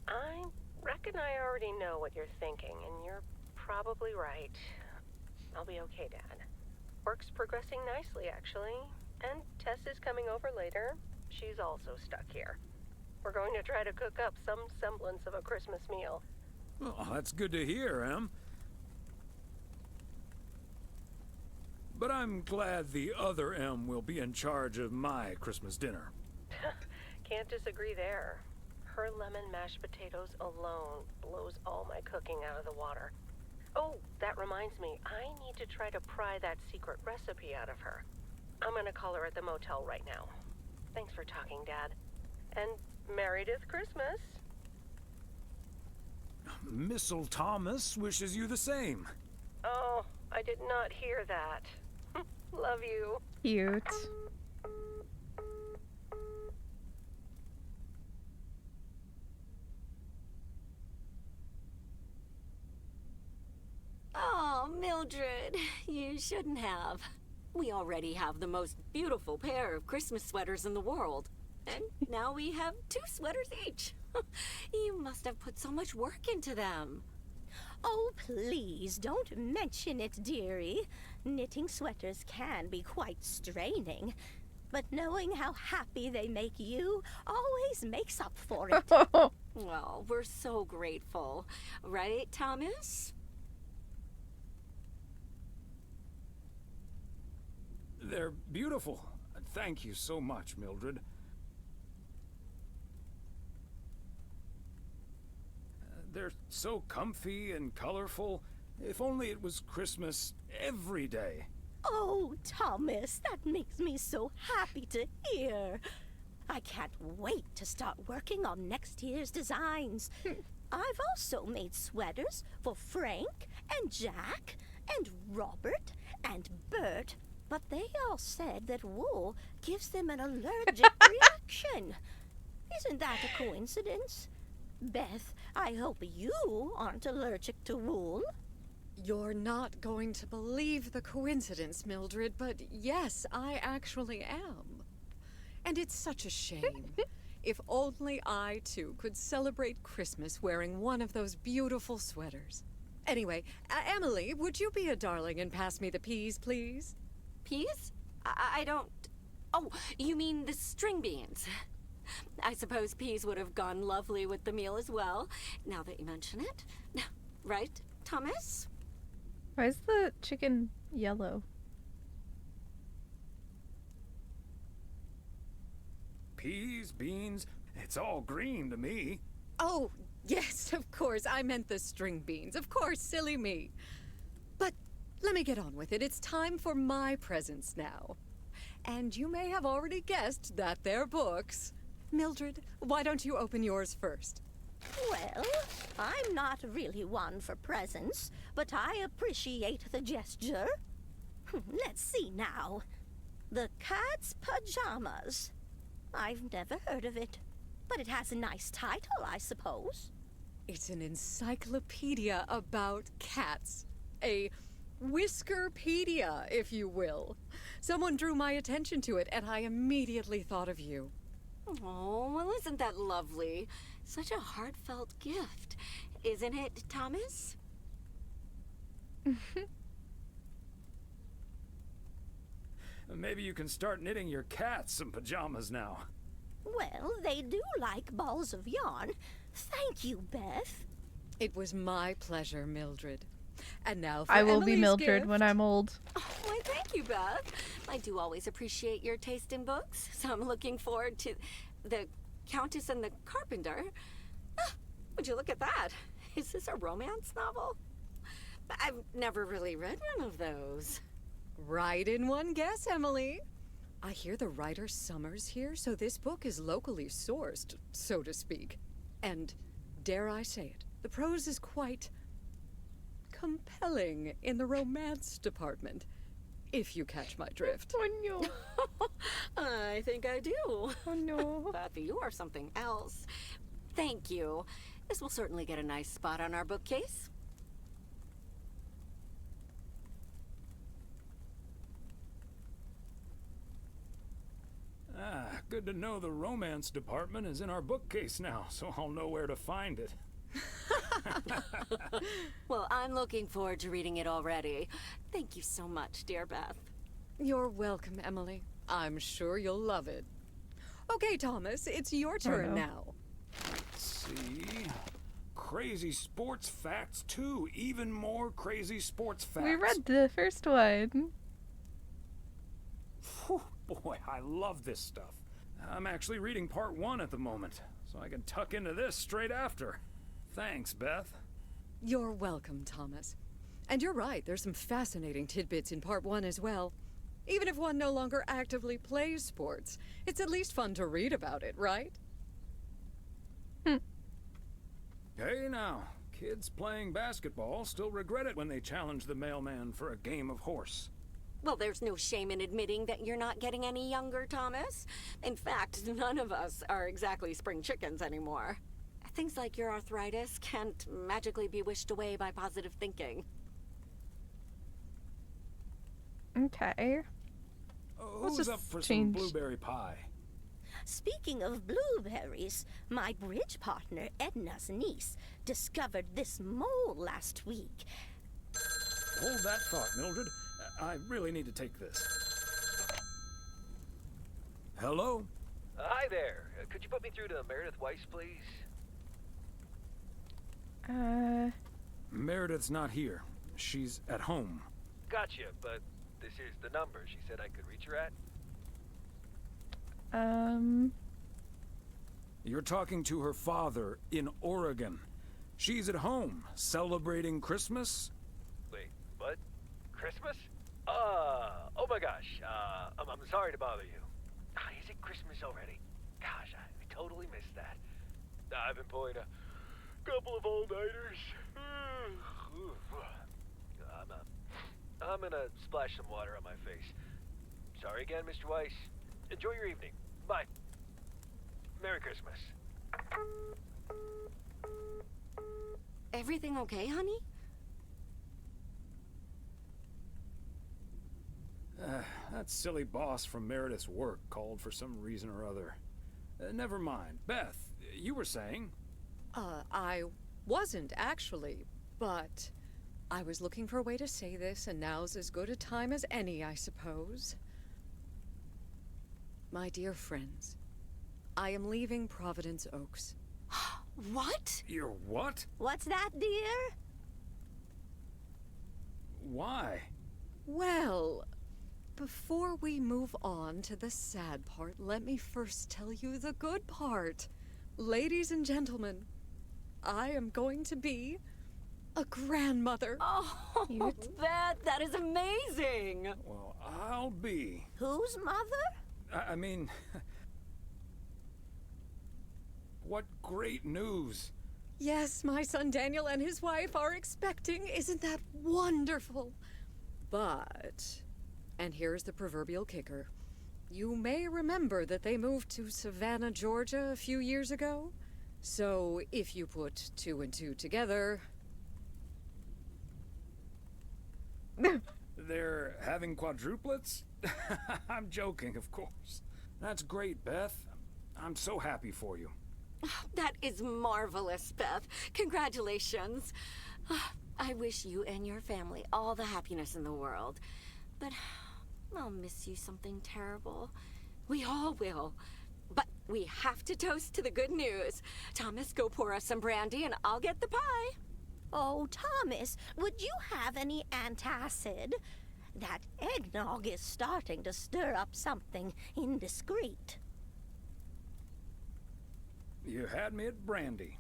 I reckon I already know what you're thinking, and you're probably right. I'll be okay, Dad. Work's progressing nicely, actually. And Tess is coming over later. She's also stuck here. We're going to try to cook up some semblance of a Christmas meal. Oh, that's good to hear, Em. But I'm glad the other M will be in charge of my Christmas dinner. Can't disagree there. Her lemon mashed potatoes alone blows all my cooking out of the water. Oh, that reminds me, I need to try to pry that secret recipe out of her. I'm gonna call her at the motel right now. Thanks for talking, Dad. And Merry-dith Christmas. Missile Thomas wishes you the same. Oh, I did not hear that. Love you. Cute. Oh, Mildred, you shouldn't have. We already have the most beautiful pair of Christmas sweaters in the world. And now we have 2 sweaters each. You must have put so much work into them. Oh, please, don't mention it, dearie. Knitting sweaters can be quite straining. But knowing how happy they make you always makes up for it. Well, we're so grateful. Right, Thomas? They're beautiful. Thank you so much, Mildred. They're so comfy and colorful. If only it was Christmas every day. Oh, Thomas, that makes me so happy to hear. I can't wait to start working on next year's designs. I've also made sweaters for Frank and Jack and Robert and Bert, but they all said that wool gives them an allergic reaction. Isn't that a coincidence? Beth, I hope you aren't allergic to wool. You're not going to believe the coincidence, Mildred, but yes, I actually am. And it's such a shame. If only I, too, could celebrate Christmas wearing one of those beautiful sweaters. Anyway, Emily, would you be a darling and pass me the peas, please? Peas? I don't... Oh, you mean the string beans. I suppose peas would have gone lovely with the meal as well, now that you mention it. Right, Thomas? Why is the chicken yellow? Peas, beans, it's all green to me. Oh, yes, of course. I meant the string beans. Of course, silly me. But let me get on with it. It's time for my presents now. And you may have already guessed that they're books. Mildred, why don't you open yours first? Well, I'm not really one for presents, but I appreciate the gesture. Let's see now. The Cat's Pajamas. I've never heard of it, but it has a nice title, I suppose. It's an encyclopedia about cats. A Whiskerpedia, if you will. Someone drew my attention to it, and I immediately thought of you. Oh, well, isn't that lovely? Such a heartfelt gift. Isn't it, Thomas? Maybe you can start knitting your cats some pajamas now. Well, they do like balls of yarn. Thank you, Beth. It was my pleasure, Mildred. And now for I will be Emily's Mildred gift. when I'm old. Oh, why, thank you, Beth. I do always appreciate your taste in books, so I'm looking forward to The Countess and the Carpenter. Ah, would you look at that? Is this a romance novel? I've never really read one of those. Right in one guess, Emily. I hear the writer Summers here, so this book is locally sourced, so to speak. And, dare I say it, the prose is quite compelling in the romance department, if you catch my drift. Oh no. I think I do. Oh no. Beth, you are something else. Thank you. This will certainly get a nice spot on our bookcase. Ah, good to know the romance department is in our bookcase now, so I'll know where to find it. Well, I'm looking forward to reading it already. Thank you so much, dear Beth. You're welcome, Emily. I'm sure you'll love it. Okay, Thomas, it's your turn now. Let's see. Crazy sports facts 2. Even more crazy sports facts. We read the first one. Whew, boy, I love this stuff. I'm actually reading part 1 at the moment. so I can tuck into this straight after. Thanks, Beth. You're welcome, Thomas. And you're right, there's some fascinating tidbits in Part 1 as well. Even if one no longer actively plays sports, it's at least fun to read about it, right? Hey now, kids playing basketball still regret it when they challenge the mailman for a game of horse. Well, there's no shame in admitting that you're not getting any younger, Thomas. In fact, none of us are exactly spring chickens anymore. Things like your arthritis can't magically be wished away by positive thinking. Okay. Who's up for some blueberry pie? Speaking of blueberries, my bridge partner Edna's niece discovered this mole last week. Hold that thought, Mildred. I really need to take this. Hello? Hi there. Could you put me through to Meredith Weiss, please? Meredith's not here. She's at home. Gotcha, but this is the number she said I could reach her at. You're talking to her father in Oregon. She's at home, celebrating Christmas. Wait, what? Christmas? Oh my gosh. I'm sorry to bother you. Is it Christmas already? Gosh, I totally missed that. I've been pulling a couple of all-nighters. I'm gonna splash some water on my face. Sorry again, Mr. Weiss. Enjoy your evening. Bye. Merry Christmas. Everything okay, honey? That silly boss from Meredith's work called for some reason or other. Never mind. Beth, you were saying? I wasn't actually, but I was looking for a way to say this, and now's as good a time as any, I suppose. My dear friends, I am leaving Providence Oaks. What? You're what? What's that, dear? Why? Well, before we move on to the sad part, let me first tell you the good part. Ladies and gentlemen, I am going to be a grandmother. Oh, Beth, that is amazing. Well, I'll be. Whose mother? I mean, what great news. Yes, my son Daniel and his wife are expecting. Isn't that wonderful? But, and here's the proverbial kicker. You may remember that they moved to Savannah, Georgia a few years ago. So if you put 2 and 2 together... They're having quadruplets? I'm joking, of course. That's great, Beth. I'm so happy for you. That is marvelous, Beth. Congratulations. I wish you and your family all the happiness in the world. But I'll miss you something terrible. We all will. But we have to toast to the good news. Thomas, go pour us some brandy and I'll get the pie. Oh, Thomas, would you have any antacid? That eggnog is starting to stir up something indiscreet. You had me at brandy.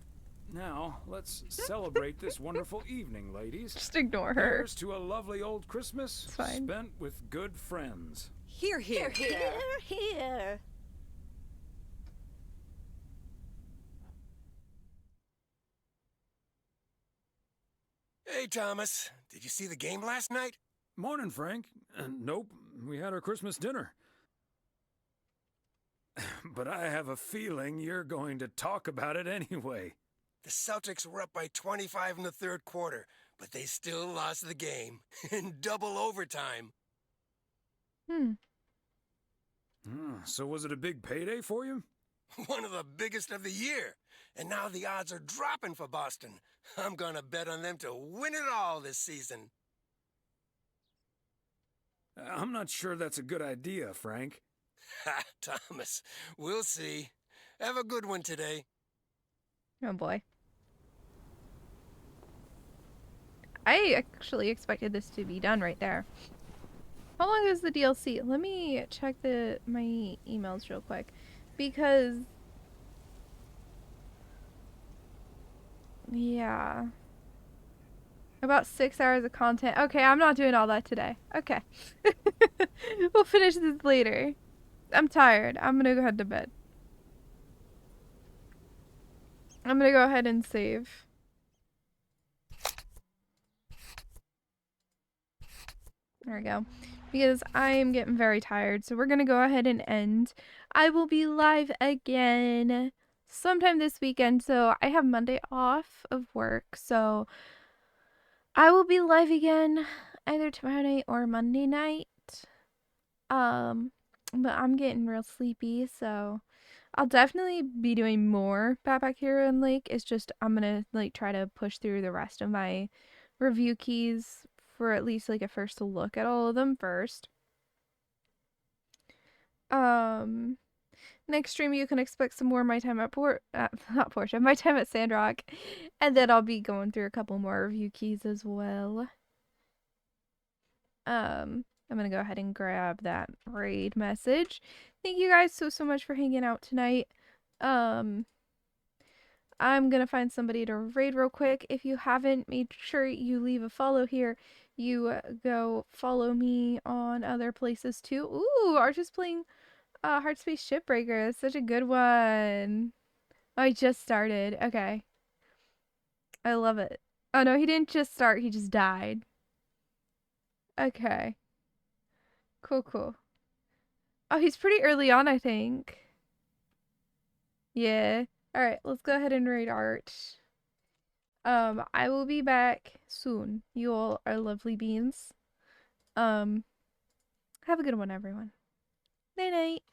Now, let's celebrate this wonderful evening, ladies. Just ignore her. Here's to a lovely old Christmas spent with good friends. Hear, hear. Hear, hear. Hey, Thomas. Did you see the game last night? Morning, Frank. Nope, we had our Christmas dinner. But I have a feeling you're going to talk about it anyway. The Celtics were up by 25 in the third quarter, but they still lost the game in double overtime. So was it a big payday for you? One of the biggest of the year. And now the odds are dropping for Boston. I'm gonna bet on them to win it all this season. I'm not sure that's a good idea, Frank. Ha, Thomas. We'll see. Have a good one today. Oh boy. I actually expected this to be done right there. How long is the DLC? Let me check my emails real quick. Because Yeah. About 6 hours of content. Okay, I'm not doing all that today. Okay. We'll finish this later. I'm tired. I'm gonna go head to bed. I'm gonna go ahead and save. There we go. Because I am getting very tired, so we're gonna go ahead and end. I will be live again sometime this weekend, so I have Monday off of work, so I will be live again either tomorrow night or Monday night. But I'm getting real sleepy, so I'll definitely be doing more Backpack Hero and Lake. It's just I'm gonna like try to push through the rest of my review keys for at least like a first look at all of them first. Next stream you can expect some more of my time at not Portia, my time at Sandrock, and then I'll be going through a couple more review keys as well. I'm gonna go ahead and grab that raid message. Thank you guys so much for hanging out tonight. I'm gonna find somebody to raid real quick. If you haven't, make sure you leave a follow here. You go follow me on other places too. Ooh, Archer's playing Heartspace Shipbreaker. That's such a good one. Oh, he just started. Okay. I love it. Oh no, he didn't just start, he just died. Okay. Cool, cool. Oh, he's pretty early on, I think. Yeah. Alright, let's go ahead and raid Art. I will be back soon. You all are lovely beans. Have a good one, everyone. Night night.